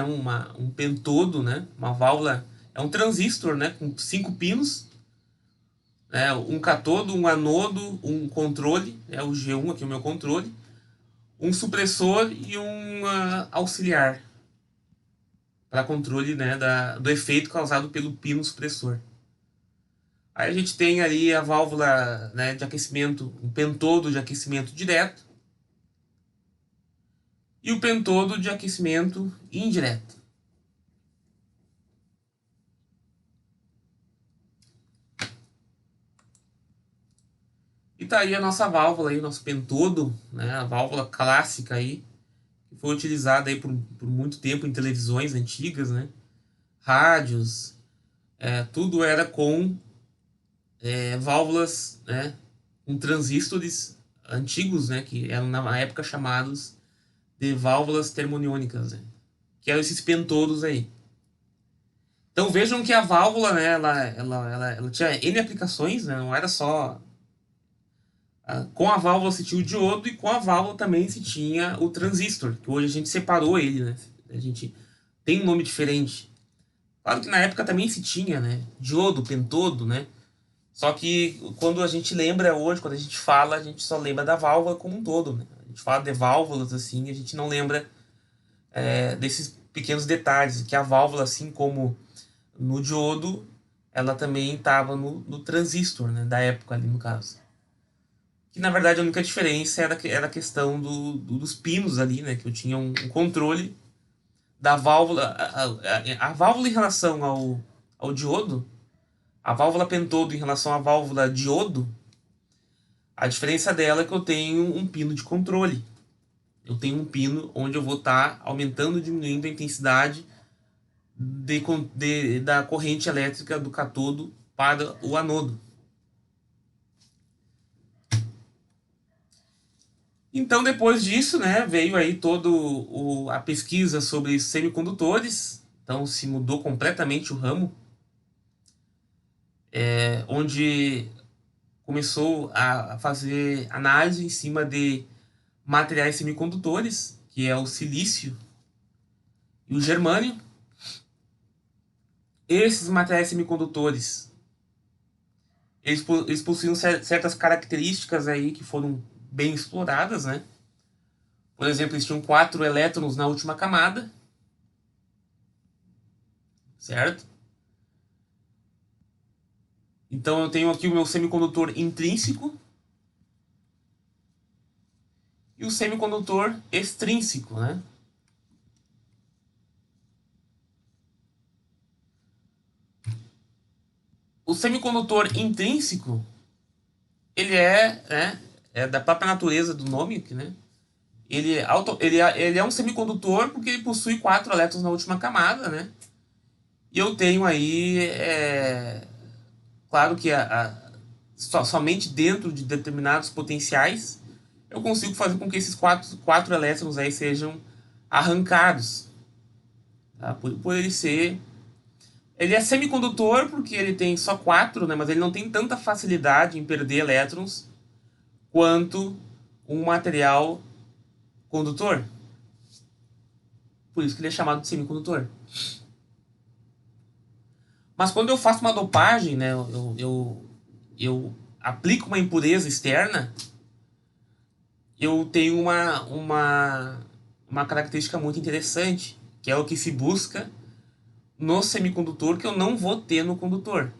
um pentodo, né? Uma válvula, é um transistor, né? Com 5 pinos, né? Um catodo, um anodo, um controle, o G1 aqui é o meu controle, um supressor e um auxiliar para controle, né, do efeito causado pelo pino supressor. Aí a gente tem ali a válvula, né, de aquecimento, um pentodo de aquecimento direto e o pentodo de aquecimento indireto. E tá aí a nossa válvula aí, o nosso pentodo, né, a válvula clássica aí, que foi utilizada aí por muito tempo em televisões antigas, né? Rádios, tudo era com válvulas, né? Com transistores antigos, né? Que eram na época chamados de válvulas termoniônicas, né? Que eram esses pentodos aí. Então vejam que a válvula, né? Ela tinha N aplicações, né? Não era só com a válvula se tinha o diodo e com a válvula também se tinha o transistor, que hoje a gente separou ele, né? A gente tem um nome diferente. Claro que na época também se tinha, né? Diodo, pentodo, né? Só que quando a gente lembra hoje, quando a gente fala, a gente só lembra da válvula como um todo, né? A gente fala de válvulas assim, a gente não lembra desses pequenos detalhes, que a válvula, assim como no diodo, ela também estava no transistor, né? Da época ali no caso. Que na verdade a única diferença era a questão dos pinos ali, né? Que eu tinha um controle da válvula. A válvula em relação ao diodo, a válvula pentodo em relação à válvula diodo, a diferença dela é que eu tenho um pino de controle. Eu tenho um pino onde eu vou estar aumentando e diminuindo a intensidade da corrente elétrica do catodo para o anodo. Então, depois disso, né, veio aí toda a pesquisa sobre semicondutores. Então, se mudou completamente o ramo, onde começou a fazer análise em cima de materiais semicondutores, que é o silício e o germânio. Esses materiais semicondutores, eles possuíam certas características aí que foram bem exploradas, né? Por exemplo, eles tinham 4 elétrons na última camada, certo? Então eu tenho aqui o meu semicondutor intrínseco e o semicondutor extrínseco, né? O semicondutor intrínseco, ele é da própria natureza do nome, né? Ele é um semicondutor porque ele possui 4 elétrons na última camada, né? E eu tenho aí, claro que somente dentro de determinados potenciais eu consigo fazer com que esses quatro elétrons aí sejam arrancados, tá? Por ele ser... Ele é semicondutor porque ele tem só 4, né? Mas ele não tem tanta facilidade em perder elétrons quanto um material condutor. Por isso que ele é chamado de semicondutor. Mas quando eu faço uma dopagem, né, eu aplico uma impureza externa, eu tenho uma característica muito interessante, que é o que se busca no semicondutor, que eu não vou ter no condutor.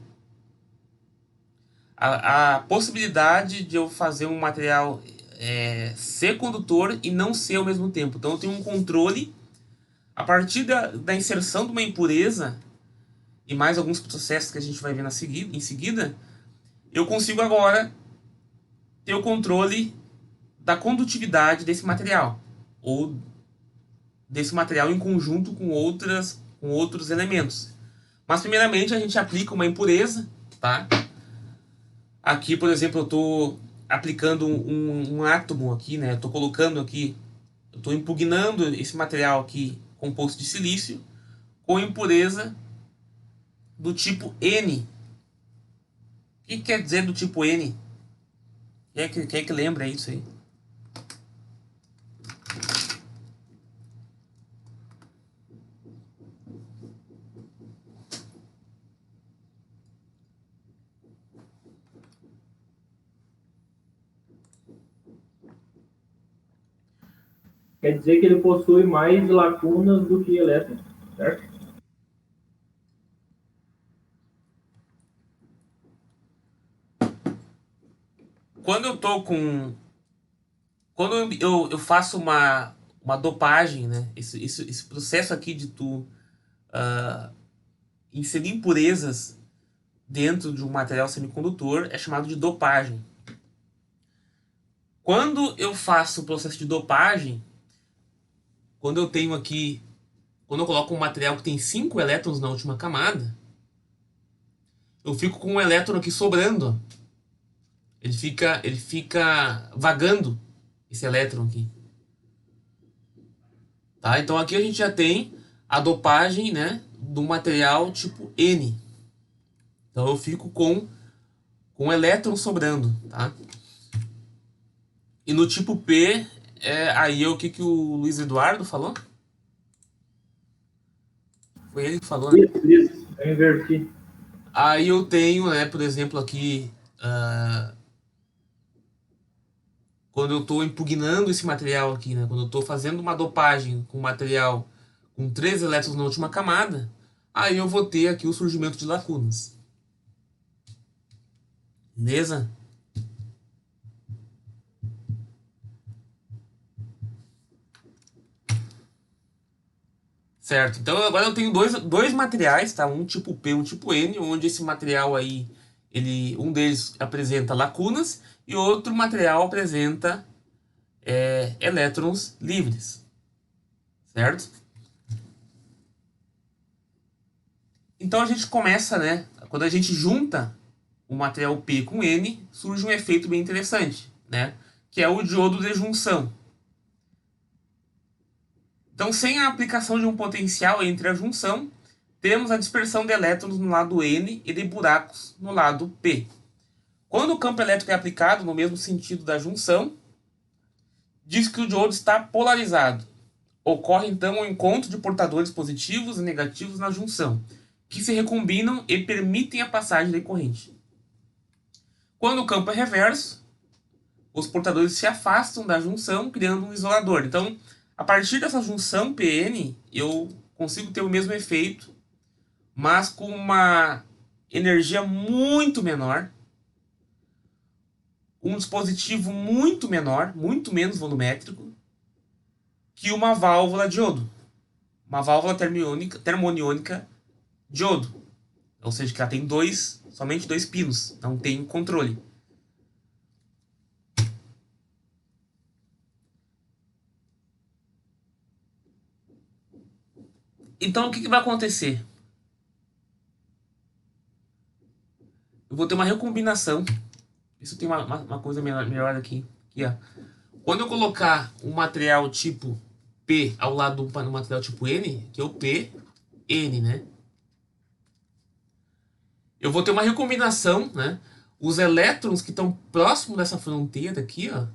A possibilidade de eu fazer um material ser condutor e não ser ao mesmo tempo. Então eu tenho um controle a partir da inserção de uma impureza e mais alguns processos que a gente vai ver em seguida, eu consigo agora ter o controle da condutividade desse material, ou desse material em conjunto com outros elementos. Mas primeiramente a gente aplica uma impureza, tá? Aqui, por exemplo, eu estou aplicando um átomo aqui, né? Eu estou colocando aqui, eu estou impugnando esse material aqui composto de silício com impureza do tipo N. O que quer dizer do tipo N? Quem é que lembra isso aí? Quer dizer que ele possui mais lacunas do que elétrons, certo? Quando eu tô com... Quando eu faço uma dopagem, né? Esse processo aqui de tu inserir impurezas dentro de um material semicondutor é chamado de dopagem. Quando eu faço o processo de dopagem, quando eu tenho aqui, quando eu coloco um material que tem 5 elétrons na última camada, eu fico com um elétron aqui sobrando, ó. Ele fica vagando, esse elétron aqui. Tá? Então aqui a gente já tem a dopagem, né, do material tipo N. Então eu fico com um elétron sobrando, tá? E no tipo P, aí o que o Luiz Eduardo falou? Foi ele que falou, né? Isso, eu inverti. Aí eu tenho, né, por exemplo, aqui, quando eu estou impugnando esse material aqui, né, quando eu estou fazendo uma dopagem com material com 3 elétrons na última camada, aí eu vou ter aqui o surgimento de lacunas. Beleza? Certo, então agora eu tenho dois materiais, tá? Um tipo P, um tipo N, onde esse material aí, um deles apresenta lacunas e outro material apresenta elétrons livres, certo? Então a gente começa, né? Quando a gente junta o material P com N, surge um efeito bem interessante, né? Que é o diodo de junção. Então, sem a aplicação de um potencial entre a junção, temos a dispersão de elétrons no lado N e de buracos no lado P. Quando o campo elétrico é aplicado no mesmo sentido da junção, diz que o diodo está polarizado. Ocorre, então, o encontro de portadores positivos e negativos na junção, que se recombinam e permitem a passagem da corrente. Quando o campo é reverso, os portadores se afastam da junção, criando um isolador. Então, a partir dessa junção PN, eu consigo ter o mesmo efeito, mas com uma energia muito menor, um dispositivo muito menor, muito menos volumétrico, que uma válvula diodo. Uma válvula termoniônica diodo. Ou seja, que ela tem somente 2 pinos, não tem controle. Então, o que vai acontecer? Eu vou ter uma recombinação. Isso tem uma coisa melhor aqui. Ó. Quando eu colocar um material tipo P ao lado do material tipo N, que é o PN, né? Eu vou ter uma recombinação, né? Os elétrons que estão próximos dessa fronteira aqui, ó,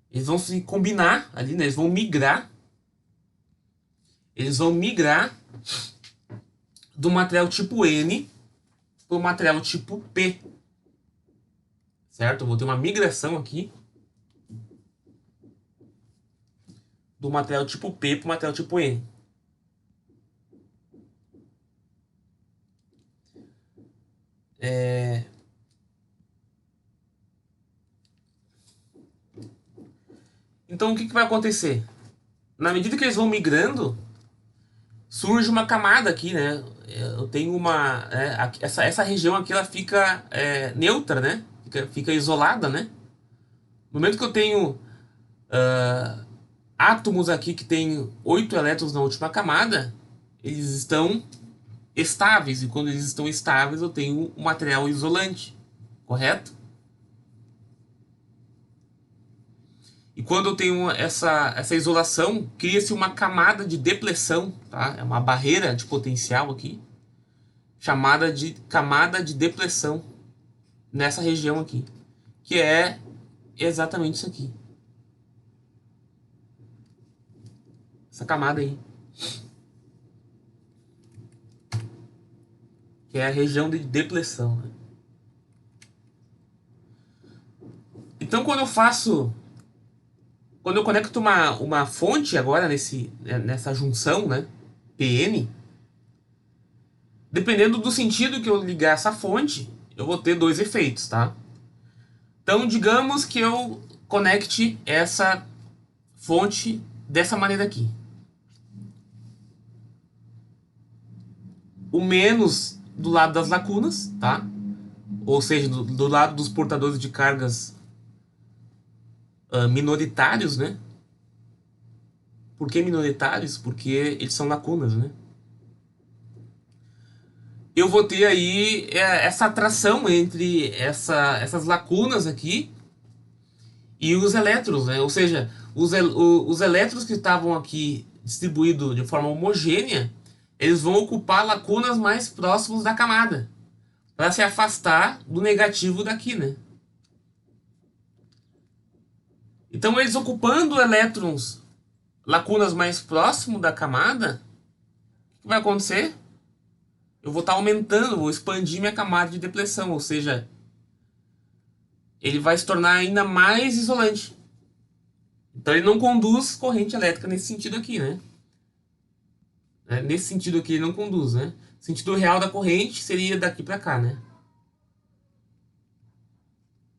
eles vão se combinar ali, né? Eles vão migrar. Eles vão migrar do material tipo N para o material tipo P. Certo? Eu vou ter uma migração aqui do material tipo P para o material tipo N. Então, o que vai acontecer? Na medida que eles vão migrando, surge uma camada aqui, né? Eu tenho uma... essa região aqui, ela fica neutra, né? Fica isolada, né? No momento que eu tenho átomos aqui que tem 8 elétrons na última camada, eles estão estáveis. E quando eles estão estáveis, eu tenho um material isolante. Correto? E quando eu tenho essa isolação, cria-se uma camada de depressão, tá? É uma barreira de potencial aqui, chamada de camada de depressão, nessa região aqui, que é exatamente isso aqui. Essa camada aí. Que é a região de depressão, né? Então, quando eu conecto uma fonte agora nessa junção, né, PN, dependendo do sentido que eu ligar essa fonte, eu vou ter 2 efeitos, tá? Então, digamos que eu conecte essa fonte dessa maneira aqui. O menos do lado das lacunas, tá? Ou seja, do lado dos portadores de cargas minoritários, né? Por que minoritários? Porque eles são lacunas, né? Eu vou ter aí essa atração entre essas lacunas aqui e os elétrons, né? Ou seja, os elétrons que estavam aqui distribuídos de forma homogênea, eles vão ocupar lacunas mais próximas da camada, para se afastar do negativo daqui, né? Então, eles ocupando elétrons, lacunas mais próximo da camada, o que vai acontecer? Eu vou estar aumentando, vou expandir minha camada de depressão, ou seja, ele vai se tornar ainda mais isolante. Então ele não conduz corrente elétrica nesse sentido aqui, né? Nesse sentido aqui ele não conduz, né? O sentido real da corrente seria daqui para cá, né?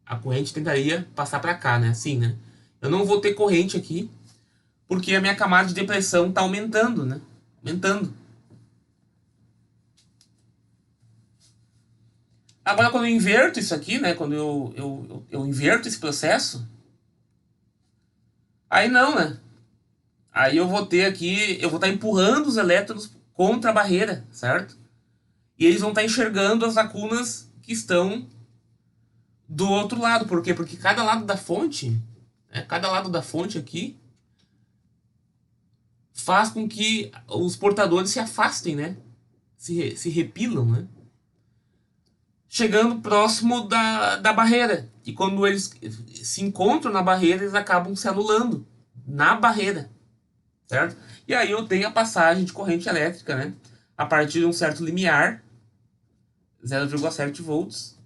A corrente tentaria passar para cá, né? Assim, né? Eu não vou ter corrente aqui, porque a minha camada de depressão está aumentando, né? Aumentando. Agora, quando eu inverto isso aqui, né? Quando eu inverto esse processo, aí não, né? Aí eu vou ter aqui, eu vou estar empurrando os elétrons contra a barreira, certo? E eles vão estar enxergando as lacunas que estão do outro lado. Por quê? Porque cada lado da fonte, cada lado da fonte aqui, faz com que os portadores se afastem, né? Se repilam, né? Chegando próximo da barreira. E quando eles se encontram na barreira, eles acabam se anulando na barreira, certo? E aí eu tenho a passagem de corrente elétrica, né? A partir de um certo limiar, 0,7 volts,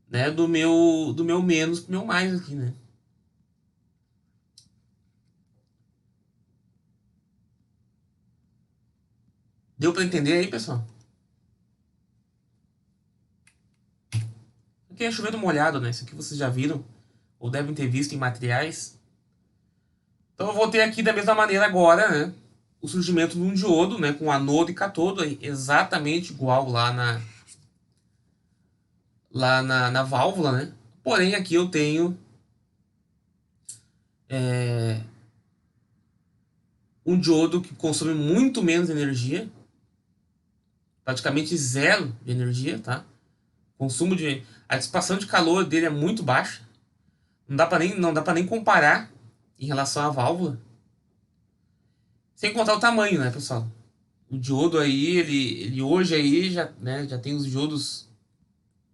né? Do meu menos pro meu mais aqui, né? Deu para entender aí, pessoal? Aqui é chovendo molhado, né? Isso aqui vocês já viram, ou devem ter visto em materiais. Então eu vou ter aqui da mesma maneira agora, né? O surgimento de um diodo, né? Com anodo e catodo exatamente igual lá na válvula, né? Porém aqui eu tenho um diodo que consome muito menos energia, praticamente zero de energia, tá? A dissipação de calor dele é muito baixa. Não dá para nem comparar em relação à válvula. Sem contar o tamanho, né, pessoal? O diodo aí, ele hoje aí já tem os diodos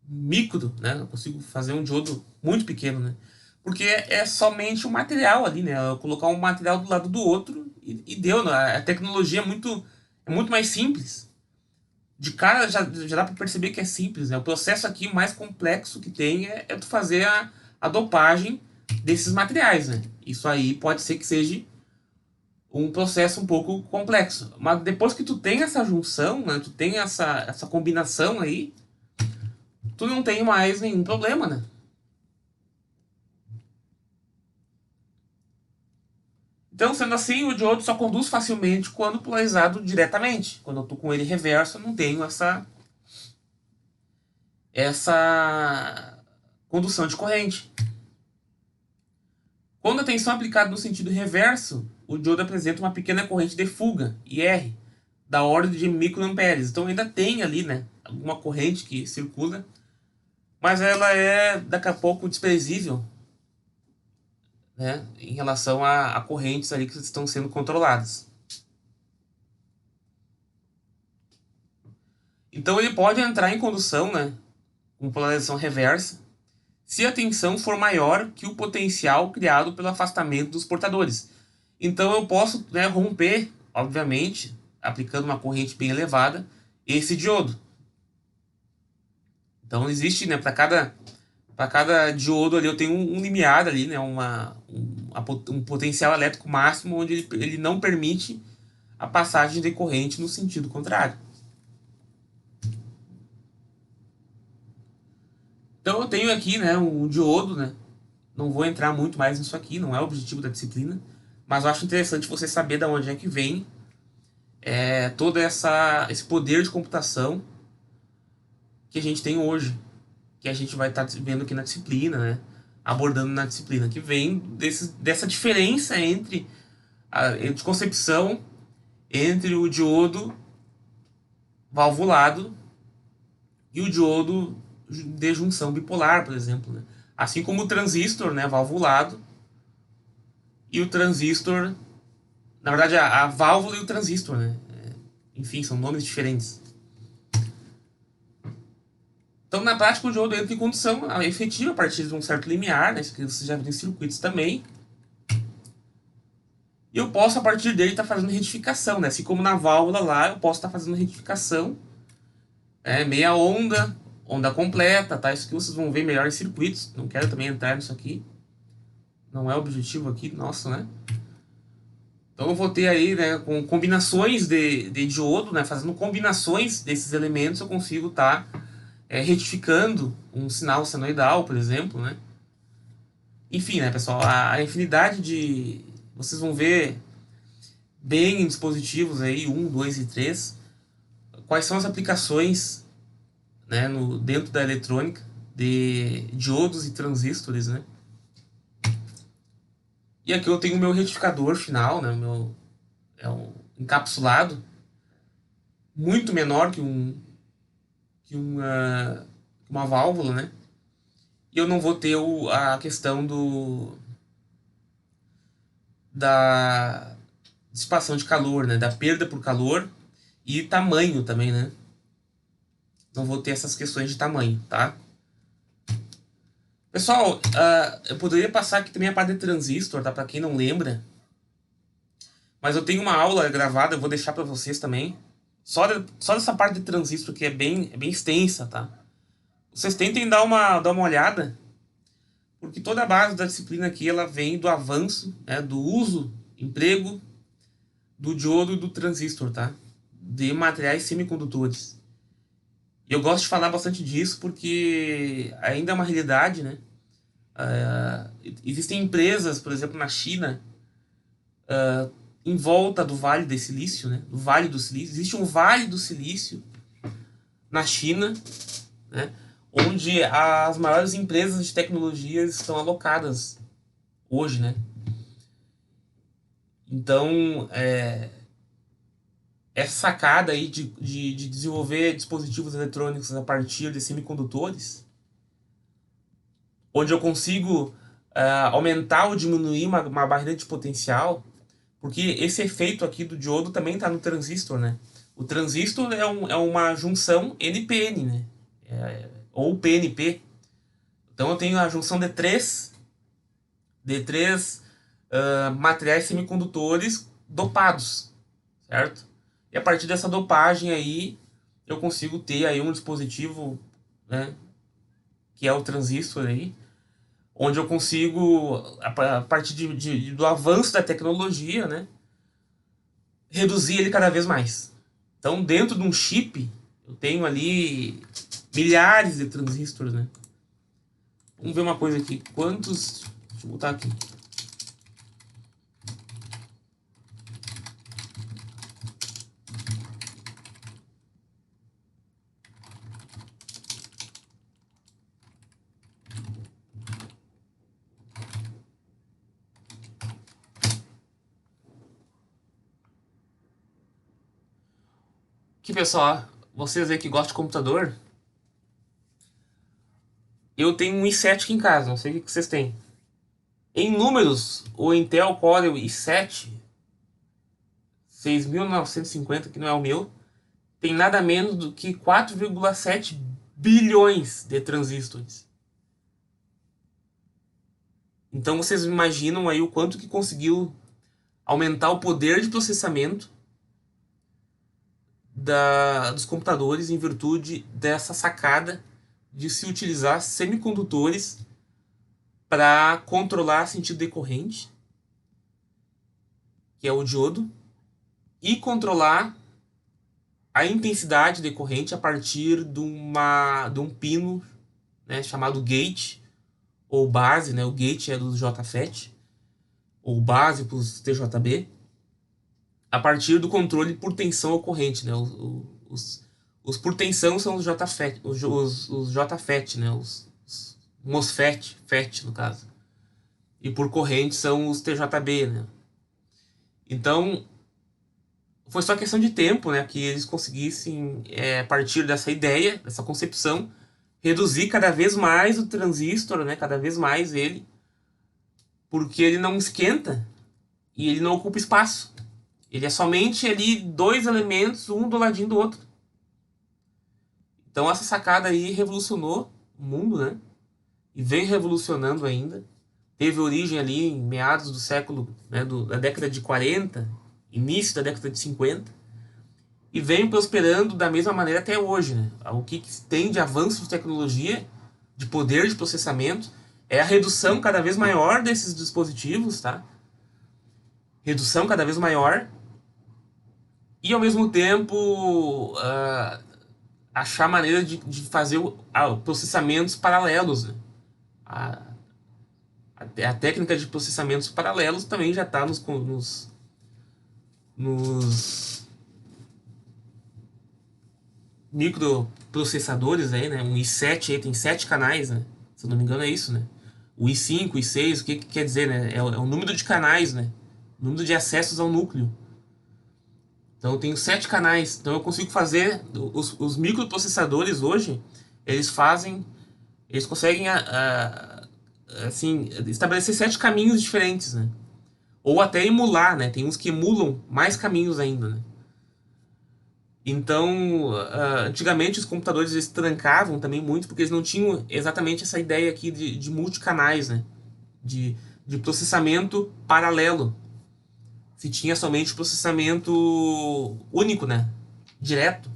micro, né? Eu consigo fazer um diodo muito pequeno, né? Porque é somente um material ali, né? Eu colocar um material do lado do outro e deu, né? A tecnologia é muito mais simples. De cara já dá para perceber que é simples, né? O processo aqui mais complexo que tem é tu fazer a dopagem desses materiais, né? Isso aí pode ser que seja um processo um pouco complexo. Mas depois que tu tem essa junção, né? Tu tem essa combinação aí, tu não tem mais nenhum problema, né? Então, sendo assim, o diodo só conduz facilmente quando polarizado diretamente. Quando eu estou com ele reverso, eu não tenho essa condução de corrente. Quando a tensão é aplicada no sentido reverso, o diodo apresenta uma pequena corrente de fuga, IR, da ordem de microamperes. Então ainda tem ali, né, alguma corrente que circula, mas ela é daqui a pouco desprezível, né, em relação a correntes ali que estão sendo controladas. Então ele pode entrar em condução, né, com polarização reversa, se a tensão for maior que o potencial criado pelo afastamento dos portadores. Então eu posso, né, romper, obviamente, aplicando uma corrente bem elevada, esse diodo. Então existe, né, para cada diodo ali eu tenho um limiar ali, né, um potencial elétrico máximo onde ele não permite a passagem de corrente no sentido contrário. Então eu tenho aqui, né, um diodo, né? Não vou entrar muito mais nisso aqui, não é o objetivo da disciplina, mas eu acho interessante você saber de onde é que vem todo esse poder de computação que a gente tem hoje, que a gente vai estar vendo aqui na disciplina, né? abordando na disciplina, que vem dessa diferença entre de concepção entre o diodo valvulado e o diodo de junção bipolar, por exemplo, né? Assim como o transistor, né, valvulado, e o transistor, na verdade, a válvula e o transistor, né? Enfim, são nomes diferentes. Então, na prática, o diodo entra em condução efetiva a partir de um certo limiar, né? Isso que você já viu em circuitos também. E eu posso, a partir dele, estar fazendo retificação, né? Assim como na válvula lá, eu posso estar fazendo retificação, meia onda, onda completa, tá? Isso que vocês vão ver melhor em circuitos. Não quero também entrar nisso aqui. Não é o objetivo aqui nosso, né? Então eu vou ter aí, né, com combinações de diodo, né? Fazendo combinações desses elementos, eu consigo estar retificando um sinal senoidal, por exemplo, né? Enfim, né, pessoal? A infinidade de... Vocês vão ver bem em dispositivos aí, 1, 2 e 3, quais são as aplicações, né, dentro da eletrônica de diodos e transistores, né? E aqui eu tenho o meu retificador final, né? É um encapsulado, muito menor que uma válvula, né? E eu não vou ter a questão da dissipação de calor, né? Da perda por calor e tamanho também, né? Não vou ter essas questões de tamanho, tá? Pessoal, eu poderia passar aqui também a parte de transistor, tá? Para quem não lembra. Mas eu tenho uma aula gravada, eu vou deixar para vocês também. Só dessa parte de transistor que é bem extensa, tá? Vocês tentem dar uma olhada, porque toda a base da disciplina aqui ela vem do avanço, né, do uso, emprego do diodo e do transistor, tá? De materiais semicondutores. E eu gosto de falar bastante disso porque ainda é uma realidade, né? Existem empresas, por exemplo, na China, em volta do Vale do Silício, né? Do Vale do Silício. Existe um Vale do Silício na China, né? Onde as maiores empresas de tecnologias estão alocadas hoje, né? Então, essa sacada aí de desenvolver dispositivos eletrônicos a partir de semicondutores, onde eu consigo aumentar ou diminuir uma barreira de potencial, porque esse efeito aqui do diodo também está no transistor, né? O transistor é uma junção NPN, né? Ou PNP. Então eu tenho a junção de três materiais semicondutores dopados, certo? E a partir dessa dopagem aí, eu consigo ter aí um dispositivo, né, que é o transistor aí, onde eu consigo, a partir do avanço da tecnologia, né, reduzir ele cada vez mais. Então, dentro de um chip, eu tenho ali milhares de transistores, né? Vamos ver uma coisa aqui. Quantos... Deixa eu botar aqui. Aqui, pessoal, vocês aí que gostam de computador, eu tenho um i7 aqui em casa, não sei o que vocês têm. Em números, o Intel Core i7 6950, que não é o meu, tem nada menos do que 4,7 bilhões de transistores. Então vocês imaginam aí o quanto que conseguiu aumentar o poder de processamento dos computadores em virtude dessa sacada de se utilizar semicondutores para controlar sentido de corrente, que é o diodo, e controlar a intensidade de corrente a partir de um pino, né, chamado gate ou base, né? O gate é do JFET, ou base para os TJB, a partir do controle por tensão ou corrente, né? Os por tensão são os JFET, os JFET, né? Os MOSFET, FET no caso. E por corrente são os TJB, né? Então, foi só questão de tempo, né, que eles conseguissem, a partir dessa ideia, dessa concepção, reduzir cada vez mais o transistor, né, cada vez mais ele, porque ele não esquenta e ele não ocupa espaço. Ele é somente ali dois elementos, um do ladinho do outro. Então essa sacada aí revolucionou o mundo, né? E vem revolucionando ainda. Teve origem ali em meados do século, né, da década de 40, início da década de 50, e vem prosperando da mesma maneira até hoje, né? O que tem de avanço de tecnologia, de poder de processamento, é a redução cada vez maior desses dispositivos, tá? Redução cada vez maior, e ao mesmo tempo achar maneira de fazer processamentos paralelos, né? A técnica de processamentos paralelos também já está nos microprocessadores aí, né? Um i7 aí tem 7 canais, né? Se eu não me engano é isso, né? O i5, o i6, o que quer dizer, né? É o número de canais, né? O número de acessos ao núcleo. Então eu tenho 7 canais. Então eu consigo fazer... Os microprocessadores hoje, eles conseguem assim, estabelecer 7 caminhos diferentes, né? Ou até emular, né? Tem uns que emulam mais caminhos ainda, né? Então, antigamente os computadores eles trancavam também muito porque eles não tinham exatamente essa ideia aqui de multicanais, né? De processamento paralelo. Se tinha somente processamento único, né? Direto.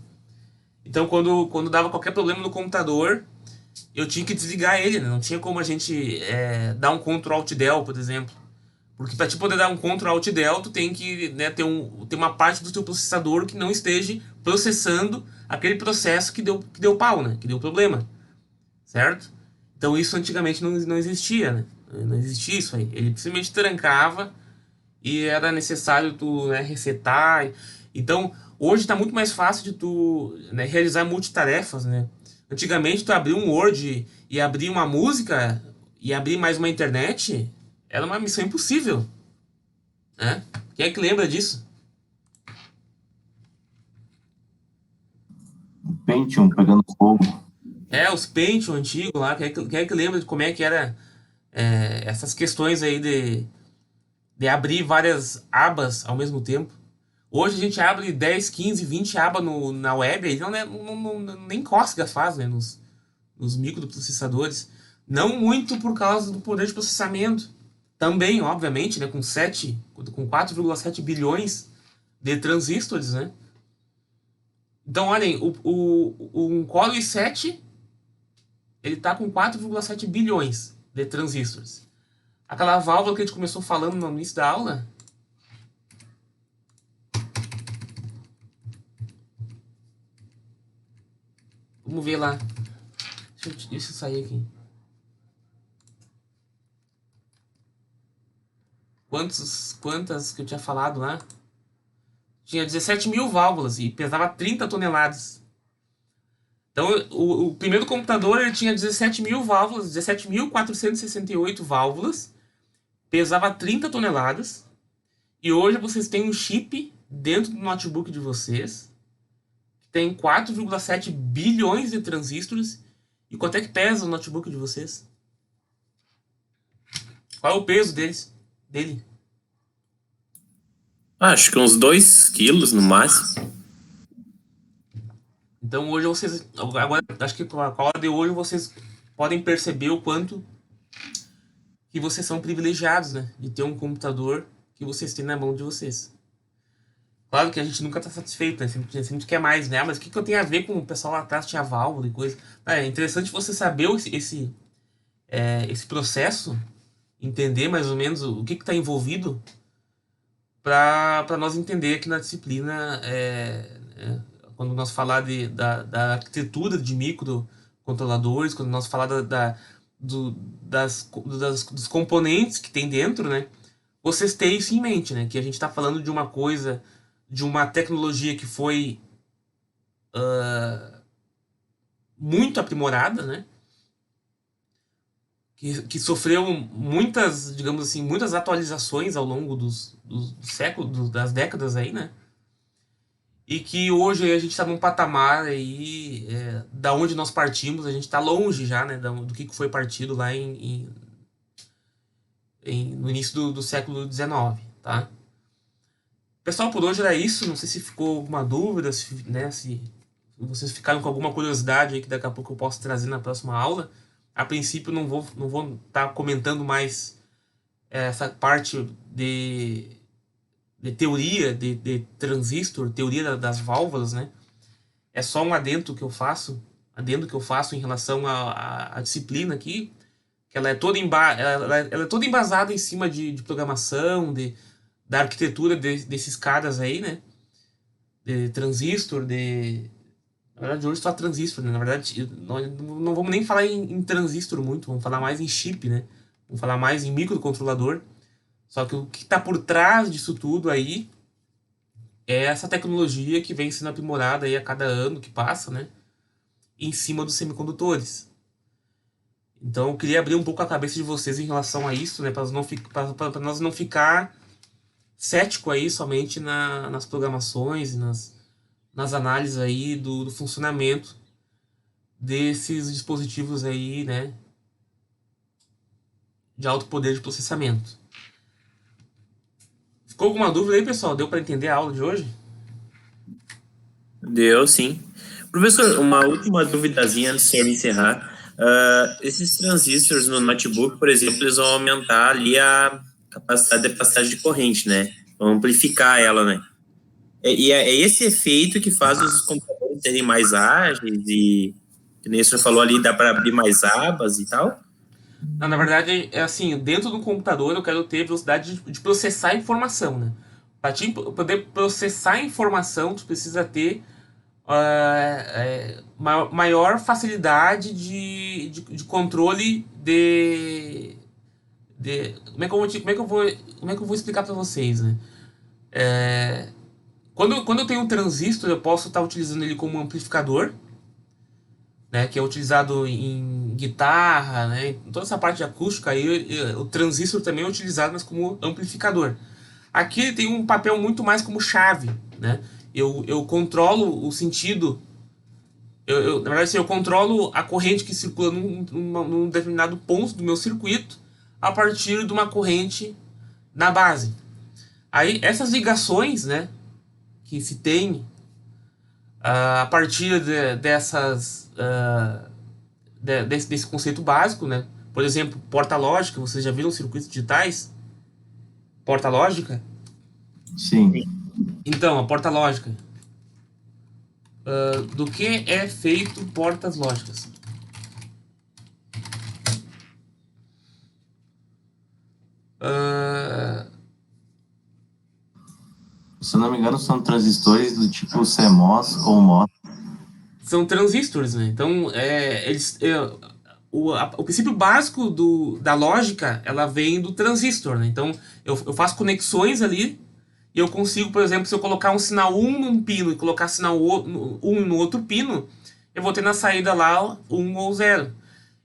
Então, quando dava qualquer problema no computador, eu tinha que desligar ele, né? Não tinha como a gente dar um Ctrl Alt Del, por exemplo. Porque para te poder dar um Ctrl Alt Del, tu tem que, né, ter uma parte do teu processador que não esteja processando aquele processo que deu pau, né? Que deu problema. Certo? Então isso antigamente não existia, né? Não existia isso aí. Ele simplesmente trancava e era necessário tu, né, resetar. Então, hoje está muito mais fácil de tu, né, realizar multitarefas, né? Antigamente, tu abrir um Word e abrir uma música e abrir mais uma internet era uma missão impossível, né? Quem é que lembra disso? Pentium pegando fogo. Os Pentium antigos lá. Quem é que lembra de como é que era essas questões aí de abrir várias abas ao mesmo tempo? Hoje a gente abre 10, 15, 20 abas na web, aí nem cócega faz, né, nos microprocessadores. Não muito por causa do poder de processamento. Também, obviamente, né, com 4,7 bilhões de transistores, né? Então, olhem, um Core i7, ele tá com 4,7 bilhões de transistores. Aquela válvula que a gente começou falando no início da aula, vamos ver lá. Deixa eu sair aqui. Quantas que eu tinha falado lá? Tinha 17 mil válvulas e pesava 30 toneladas. Então, o primeiro computador ele tinha 17 mil válvulas, 17.468 válvulas, pesava 30 toneladas. E hoje vocês têm um chip dentro do notebook de vocês, que tem 4,7 bilhões de transistores. E quanto é que pesa o notebook de vocês? Qual é o peso dele? Acho que uns 2 quilos no máximo. Então hoje vocês... Agora, acho que com a aula de hoje vocês podem perceber o quanto que vocês são privilegiados, né? De ter um computador que vocês têm na mão de vocês. Claro que a gente nunca está satisfeito, né? Sempre quer mais, né? Mas o que eu tenho a ver com o pessoal lá atrás tinha válvula e coisa? É interessante você saber esse processo, entender mais ou menos o que está envolvido para nós entender aqui na disciplina, quando nós falar da arquitetura de microcontroladores, quando nós falar dos componentes que tem dentro, né? Vocês têm isso em mente, né? Que a gente está falando de uma coisa, de uma tecnologia que foi muito aprimorada, né? que sofreu muitas, digamos assim, muitas atualizações ao longo dos séculos, das décadas aí, né? E que hoje a gente está num patamar aí, da onde nós partimos, a gente está longe já, né, do que foi partido lá no início do século XIX, tá? Pessoal, por hoje era isso. Não sei se ficou alguma dúvida, se vocês ficaram com alguma curiosidade aí que daqui a pouco eu posso trazer na próxima aula. A princípio não vou estar comentando mais essa parte de teoria de transistor, teoria das válvulas, né? É só um adendo que eu faço em relação à disciplina aqui, que ela é toda ela é toda embasada em cima de programação, da arquitetura desses caras aí, né? De transistor, na verdade, hoje só transistor, né? Na verdade, nós não vamos nem falar em transistor muito, vamos falar mais em chip, né? Vamos falar mais em microcontrolador. Só que o que está por trás disso tudo aí é essa tecnologia que vem sendo aprimorada aí a cada ano que passa, né? Em cima dos semicondutores. Então eu queria abrir um pouco a cabeça de vocês em relação a isso, né? Para nós não ficar cético aí somente nas programações e nas análises aí do funcionamento desses dispositivos aí, né? De alto poder de processamento. Ficou alguma dúvida aí, pessoal? Deu para entender a aula de hoje? Deu, sim. Professor, uma última duvidazinha antes de eu encerrar. Esses transistores no notebook, por exemplo, eles vão aumentar ali a capacidade de passagem de corrente, né? Vão amplificar ela, né? E é esse efeito que faz os computadores serem mais ágeis e, que nem o senhor falou ali, dá para abrir mais abas e tal? Não, na verdade, é assim, dentro do computador eu quero ter velocidade de processar informação, né? Para poder processar informação, tu precisa ter maior facilidade de controle como é que eu vou explicar para vocês, né? Quando eu tenho um transistor, eu posso estar utilizando ele como amplificador, né, que é utilizado em guitarra, né, em toda essa parte de acústica, aí o transistor também é utilizado, mas como amplificador. Aqui ele tem um papel muito mais como chave, né? Eu controlo o sentido, na verdade, assim, eu controlo a corrente que circula num determinado ponto do meu circuito a partir de uma corrente na base. Aí essas ligações, né, que se tem a partir desse conceito básico, né? Por exemplo, porta lógica, vocês já viram circuitos digitais? Porta lógica? Sim. Então, a porta lógica. Do que é feito portas lógicas? Se eu não me engano, são transistores do tipo CMOS ou MOS. São transistores, né? Então, o princípio básico da lógica, ela vem do transistor, né? Então, eu faço conexões ali e eu consigo, por exemplo, se eu colocar um sinal 1 num pino e colocar sinal 1 no outro pino, eu vou ter na saída lá 1 ou 0.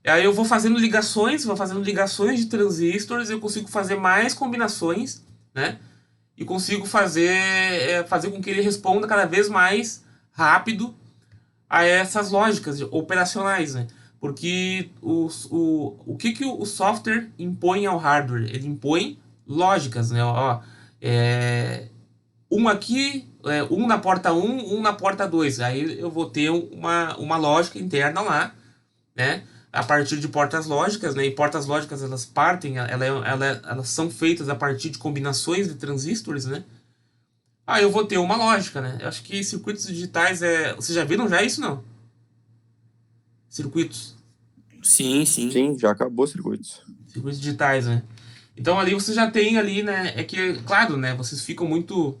E aí eu vou fazendo ligações de transistores, eu consigo fazer mais combinações, né? E consigo fazer com que ele responda cada vez mais rápido a essas lógicas operacionais, né? Porque o que o software impõe ao hardware? Ele impõe lógicas, né? Um aqui, um na porta 1, um na porta 2. Aí eu vou ter uma lógica interna lá, né? A partir de portas lógicas, né? E portas lógicas, elas elas são feitas a partir de combinações de transistores, né? Aí eu vou ter uma lógica, né? Eu acho que circuitos digitais vocês já viram já isso, não? Circuitos. Sim, sim. Sim, já acabou circuitos. Circuitos digitais, né? Então ali você já tem ali, né? É que, claro, né? Vocês ficam muito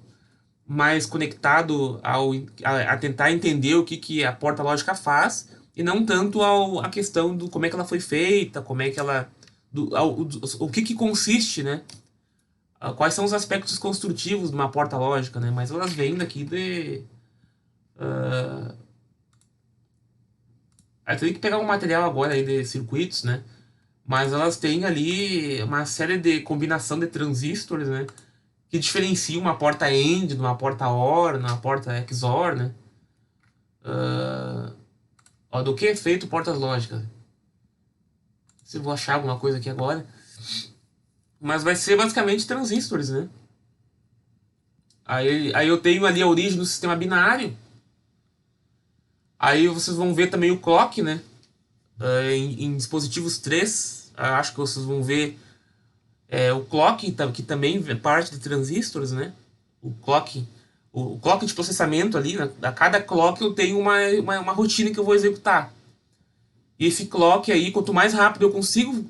mais conectados a tentar entender o que a porta lógica faz e não tanto a questão do como é que ela foi feita, como é que ela... o que consiste, né? Quais são os aspectos construtivos de uma porta lógica, né? Mas elas vêm daqui eu tenho que pegar um material agora aí de circuitos, né? mas elas têm ali uma série de combinação de transistores, né? Que diferencia uma porta AND de uma porta OR, uma porta XOR, né? Ó, do que é feito portas lógicas. Se eu vou achar alguma coisa aqui agora. Mas vai ser basicamente transistores, né? Aí eu tenho ali a origem do sistema binário. Aí vocês vão ver também o clock, né? Em dispositivos 3, acho que vocês vão ver o clock, que também é parte de transistores, né? O clock de processamento ali, né? A cada clock eu tenho uma rotina que eu vou executar. E esse clock aí, quanto mais rápido eu consigo,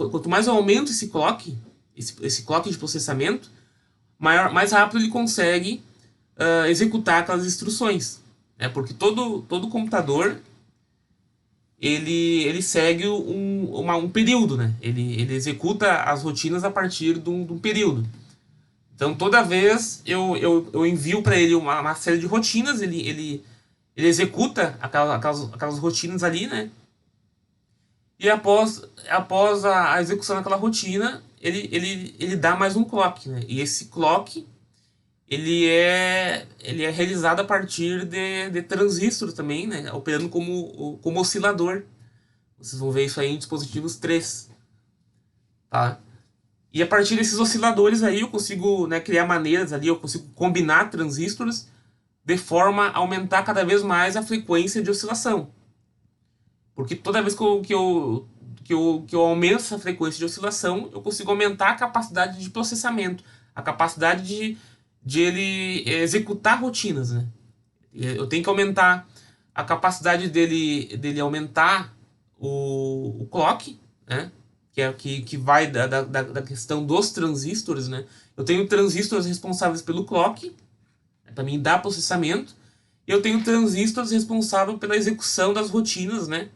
quanto mais eu aumento esse clock de processamento, mais rápido ele consegue executar aquelas instruções. Porque todo computador ele segue um período, né? Ele executa as rotinas a partir de um período. Então, toda vez eu envio para ele uma série de rotinas, ele executa aquelas rotinas ali, né? E após a execução daquela rotina, ele dá mais um clock, né? E esse clock, ele é realizado a partir de transistores também, né? Operando como oscilador. Vocês vão ver isso aí em dispositivos 3. Tá? E a partir desses osciladores aí eu consigo, né, criar maneiras ali, eu consigo combinar transistores de forma a aumentar cada vez mais a frequência de oscilação. Porque toda vez que eu aumento essa frequência de oscilação, eu consigo aumentar a capacidade de processamento, a capacidade de ele executar rotinas, né? Eu tenho que aumentar a capacidade dele aumentar o clock, né? Que vai da questão dos transistores, né? Eu tenho transistores responsáveis pelo clock, para mim dar processamento, e eu tenho transistores responsáveis pela execução das rotinas, né?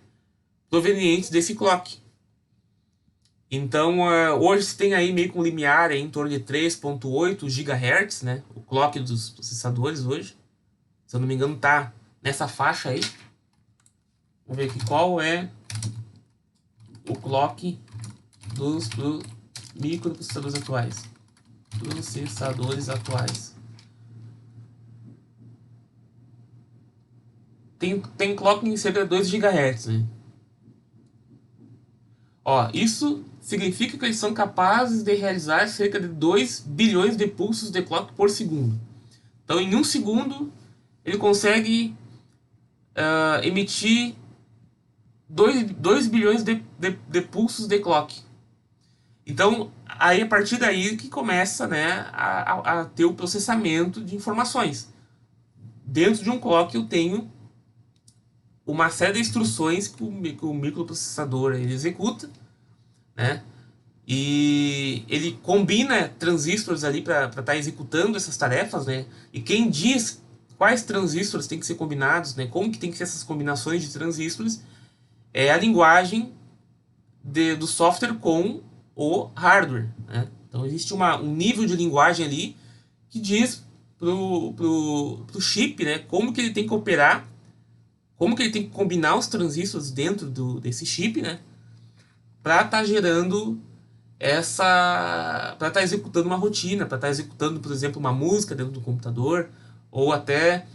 Provenientes desse clock. Então, hoje você tem aí meio que um limiar em torno de 3.8 GHz, né? O clock dos processadores hoje. Se eu não me engano, tá nessa faixa aí. Vamos ver aqui qual é o clock dos microprocessadores atuais. Processadores atuais. Tem clock em cerca de 2 GHz, né? Ó, isso significa que eles são capazes de realizar cerca de 2 bilhões de pulsos de clock por segundo. Então, em um segundo, ele consegue emitir 2 bilhões de pulsos de clock. Então, aí a partir daí que começa, né, a ter o processamento de informações. Dentro de um clock eu tenho uma série de instruções que o microprocessador ele executa, né? E ele combina transistores ali para estar executando essas tarefas, né? E quem diz quais transistores têm que ser combinados, né? Como que tem que ser essas combinações de transistores, é a linguagem do software com o hardware, né? Então existe um nível de linguagem ali que diz pro chip, né? Como que ele tem que operar, como que ele tem que combinar os transistores dentro desse chip, né? Para estar gerando para estar executando uma rotina, para estar executando, por exemplo, uma música dentro do computador, ou até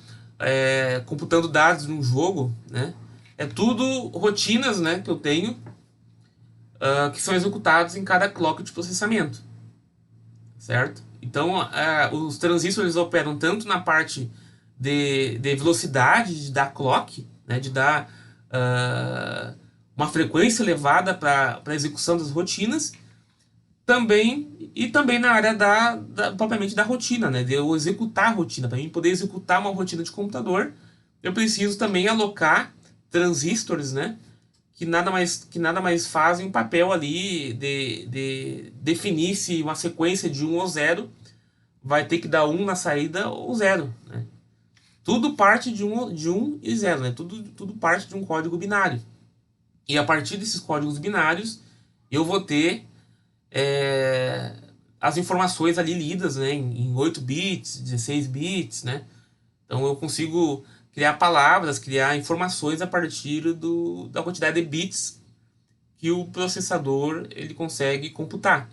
computando dados num jogo, né? É tudo rotinas, né, que eu tenho que são executados em cada clock de processamento, certo? Então, os transistores operam tanto na parte de velocidade de dar clock, né, de dar uma frequência elevada para a execução das rotinas, e também na área propriamente da rotina, né, de eu executar a rotina. Para mim poder executar uma rotina de computador, eu preciso também alocar transistores, né, que nada mais fazem um papel ali de definir se uma sequência de 1 ou 0 vai ter que dar 1 na saída ou 0, né? Tudo parte de 1 e 0, né? Tudo parte de um código binário. E a partir desses códigos binários, eu vou ter as informações ali lidas, né, em 8 bits, 16 bits, né? Então eu consigo criar palavras, criar informações a partir da quantidade de bits que o processador ele consegue computar.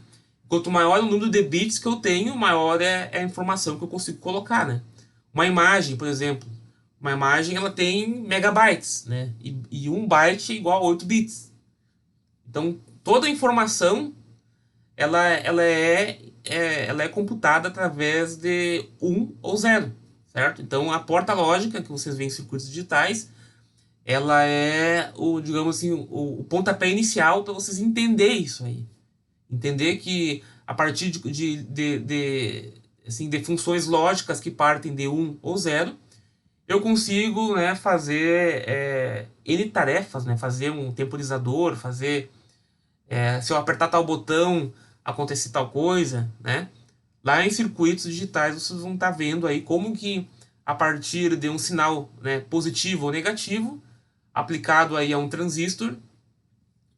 Quanto maior o número de bits que eu tenho, maior é a informação que eu consigo colocar, né? Uma imagem, por exemplo, uma imagem ela tem megabytes, né? E 1 byte é igual a 8 bits. Então, toda a informação ela é computada através de 1 ou 0, certo? Então, a porta lógica que vocês veem em circuitos digitais, ela é digamos assim, o pontapé inicial para vocês entenderem isso aí. Entender que a partir de funções lógicas que partem de 1 ou 0, eu consigo, né, fazer N tarefas, né, fazer um temporizador, fazer se eu apertar tal botão, acontecer tal coisa, né? Lá em circuitos digitais vocês vão estar vendo aí como que a partir de um sinal, né, positivo ou negativo, aplicado aí a um transistor,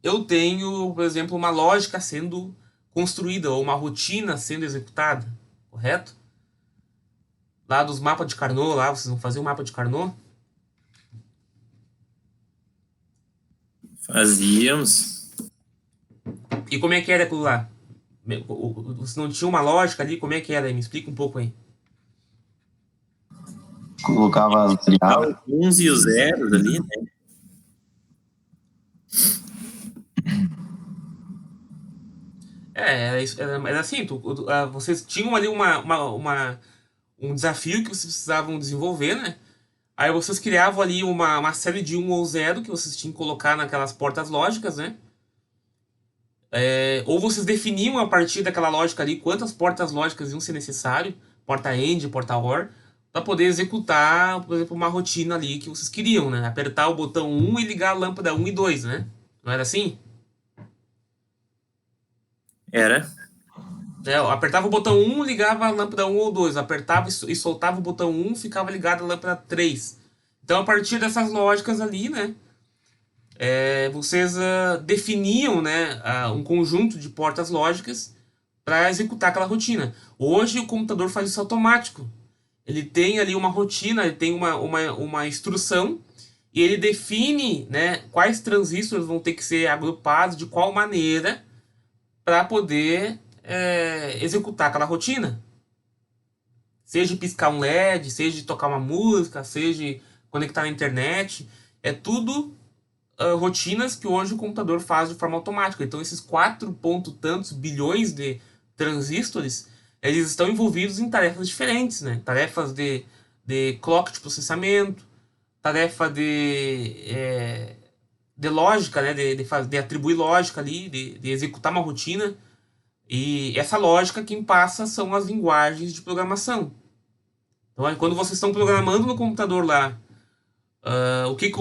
eu tenho, por exemplo, uma lógica sendo construída ou uma rotina sendo executada, correto? Lá dos mapas de Carnot, lá vocês vão fazer um mapa de Carnot? Fazíamos. E como é que era aquilo lá? Você não tinha uma lógica ali? Como é que era? Me explica um pouco aí. Colocava as variáveis. Os uns e os zeros ali, né? Era assim, vocês tinham ali um desafio que vocês precisavam desenvolver, né? Aí vocês criavam ali uma série de 1 ou 0 que vocês tinham que colocar naquelas portas lógicas, né? Ou vocês definiam a partir daquela lógica ali quantas portas lógicas iam ser necessário, porta AND, porta OR, para poder executar, por exemplo, uma rotina ali que vocês queriam, né? Apertar o botão 1 e ligar a lâmpada 1 e 2, né? Não era assim? Era. Eu apertava o botão 1, ligava a lâmpada 1 ou 2. Apertava e soltava o botão 1, ficava ligada a lâmpada 3. Então, a partir dessas lógicas ali, né? Vocês definiam, né, um conjunto de portas lógicas para executar aquela rotina. Hoje, o computador faz isso automático. Ele tem ali uma rotina, ele tem uma instrução e ele define, né, quais transistores vão ter que ser agrupados, de qual maneira, para poder executar aquela rotina. Seja piscar um LED, seja tocar uma música, seja conectar na internet. É tudo rotinas que hoje o computador faz de forma automática. Então, esses 4 ponto tantos bilhões de transistores, eles estão envolvidos em tarefas diferentes, né? Tarefas de clock de processamento, tarefa de lógica, né? De atribuir lógica ali, de executar uma rotina. E essa lógica, quem passa são as linguagens de programação. Então, quando vocês estão programando no computador lá, o que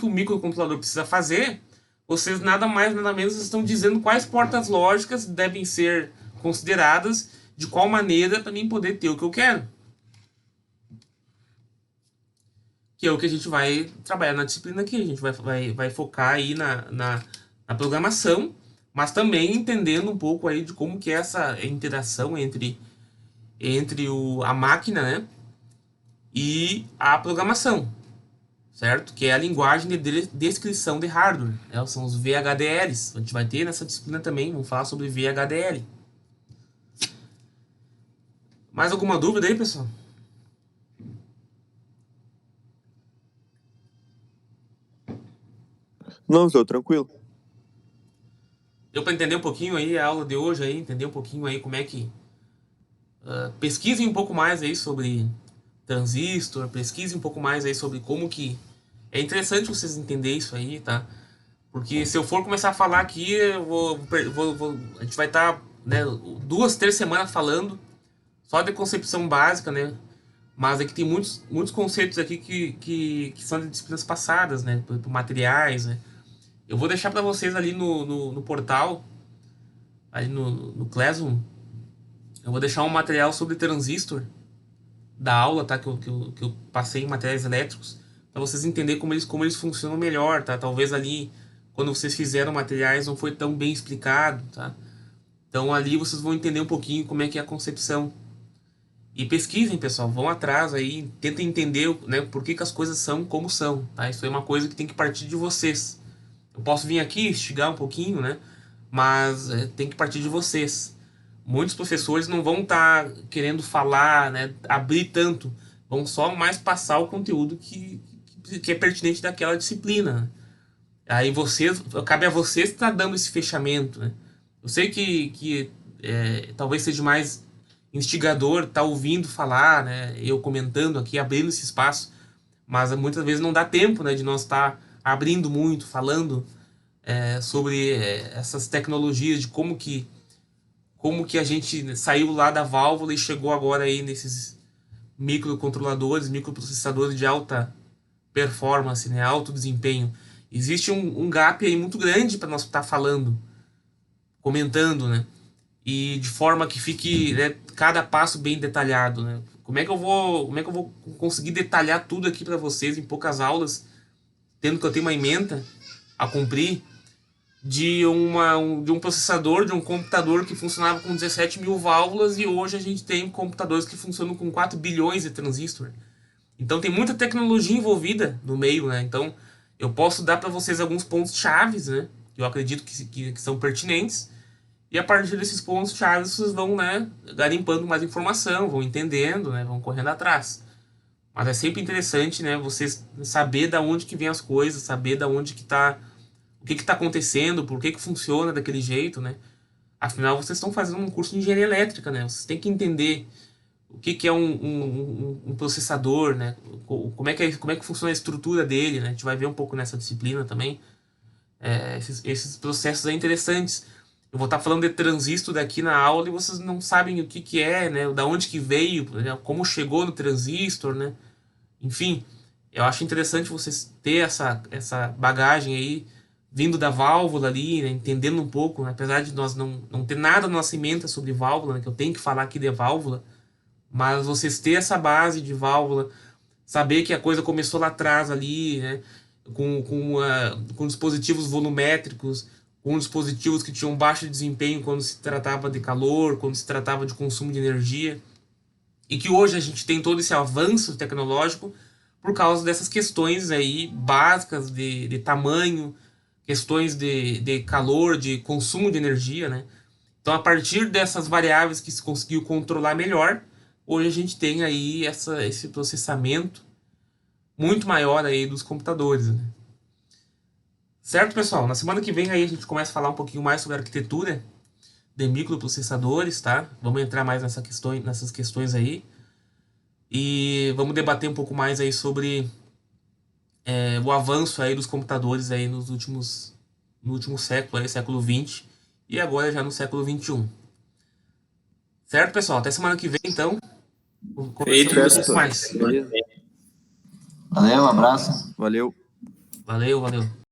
o microcontrolador precisa fazer, vocês nada mais, nada menos estão dizendo quais portas lógicas devem ser consideradas, de qual maneira, para mim poder ter o que eu quero. Que é o que a gente vai trabalhar na disciplina aqui. A gente vai focar aí na programação, mas também entendendo um pouco aí de como que é essa interação entre a máquina, né, e a programação, certo? Que é a linguagem de descrição de hardware, né? São os VHDLs. A gente vai ter nessa disciplina também, vamos falar sobre VHDL. Mais alguma dúvida aí, pessoal? Não, estou tranquilo. Deu para entender um pouquinho aí a aula de hoje aí, entender um pouquinho aí como é que pesquisem um pouco mais aí sobre transistor, pesquisem um pouco mais aí sobre como que é interessante vocês entenderem isso aí, tá? Porque se eu for começar a falar aqui, a gente vai estar, né, 2, 3 semanas falando só de concepção básica, né? Mas aqui tem muitos conceitos aqui que são de disciplinas passadas, né? Por materiais, né? Eu vou deixar para vocês ali no portal, ali no Classroom, eu vou deixar um material sobre transistor da aula, tá? Que eu passei em materiais elétricos, para vocês entenderem como eles funcionam melhor, tá? Talvez ali, quando vocês fizeram materiais, não foi tão bem explicado, tá? Então ali vocês vão entender um pouquinho como é que é a concepção. E pesquisem, pessoal, vão atrás aí, tentem entender, né, por que as coisas são como são, tá? Isso é uma coisa que tem que partir de vocês. Eu posso vir aqui instigar um pouquinho, né? Mas tem que partir de vocês. Muitos professores não vão estar querendo falar, né? Abrir tanto. Vão só mais passar o conteúdo que é pertinente daquela disciplina, né? Aí cabe a vocês estar dando esse fechamento, né? Eu sei que talvez seja mais instigador estar ouvindo falar, né? Eu comentando aqui, abrindo esse espaço, mas muitas vezes não dá tempo, né, de nós estar abrindo muito, falando sobre essas tecnologias, de como que a gente saiu lá da válvula e chegou agora aí nesses microcontroladores, microprocessadores de alta performance, né, alto desempenho. Existe um gap aí muito grande para nós estar falando, comentando, né? E de forma que fique, né, cada passo bem detalhado, né? Como é que eu vou conseguir detalhar tudo aqui para vocês em poucas aulas, tendo que eu tenho uma ementa a cumprir de um processador, de um computador que funcionava com 17 mil válvulas e hoje a gente tem computadores que funcionam com 4 bilhões de transistores. Então tem muita tecnologia envolvida no meio, né? Então eu posso dar para vocês alguns pontos chaves, né? Que eu acredito que são pertinentes. E a partir desses pontos chaves vocês vão, né, garimpando mais informação, vão entendendo, né, vão correndo atrás. Mas é sempre interessante, né, vocês saber da onde que vem as coisas, saber da onde que tá, o que tá acontecendo, por que funciona daquele jeito, né? Afinal, vocês estão fazendo um curso de engenharia elétrica, né? Vocês têm que entender o que é um processador, né? Como é que funciona a estrutura dele, né? A gente vai ver um pouco nessa disciplina também. Esses processos são interessantes. Eu vou estar falando de transistor aqui na aula e vocês não sabem o que é, né? Da onde que veio, né? Como chegou no transistor, né? Enfim, eu acho interessante vocês ter essa bagagem aí, vindo da válvula ali, né? Entendendo um pouco, né? Apesar de nós não ter nada na nossa ementa sobre válvula, né? Que eu tenho que falar aqui de válvula, mas vocês ter essa base de válvula, saber que a coisa começou lá atrás ali, né? Com dispositivos volumétricos, com dispositivos que tinham baixo desempenho quando se tratava de calor, quando se tratava de consumo de energia, e que hoje a gente tem todo esse avanço tecnológico por causa dessas questões aí básicas de tamanho, questões de calor, de consumo de energia, né? Então, a partir dessas variáveis que se conseguiu controlar melhor, hoje a gente tem aí esse processamento muito maior aí dos computadores, né? Certo, pessoal? Na semana que vem aí a gente começa a falar um pouquinho mais sobre a arquitetura de microprocessadores, tá? Vamos entrar mais nessas questões aí. E vamos debater um pouco mais aí sobre o avanço aí dos computadores aí no último século, aí, século XX, e agora já no século XXI. Certo, pessoal? Até semana que vem, então. Feito, Conversamos um pouco mais. Beleza? Valeu, um abraço. Valeu. Valeu.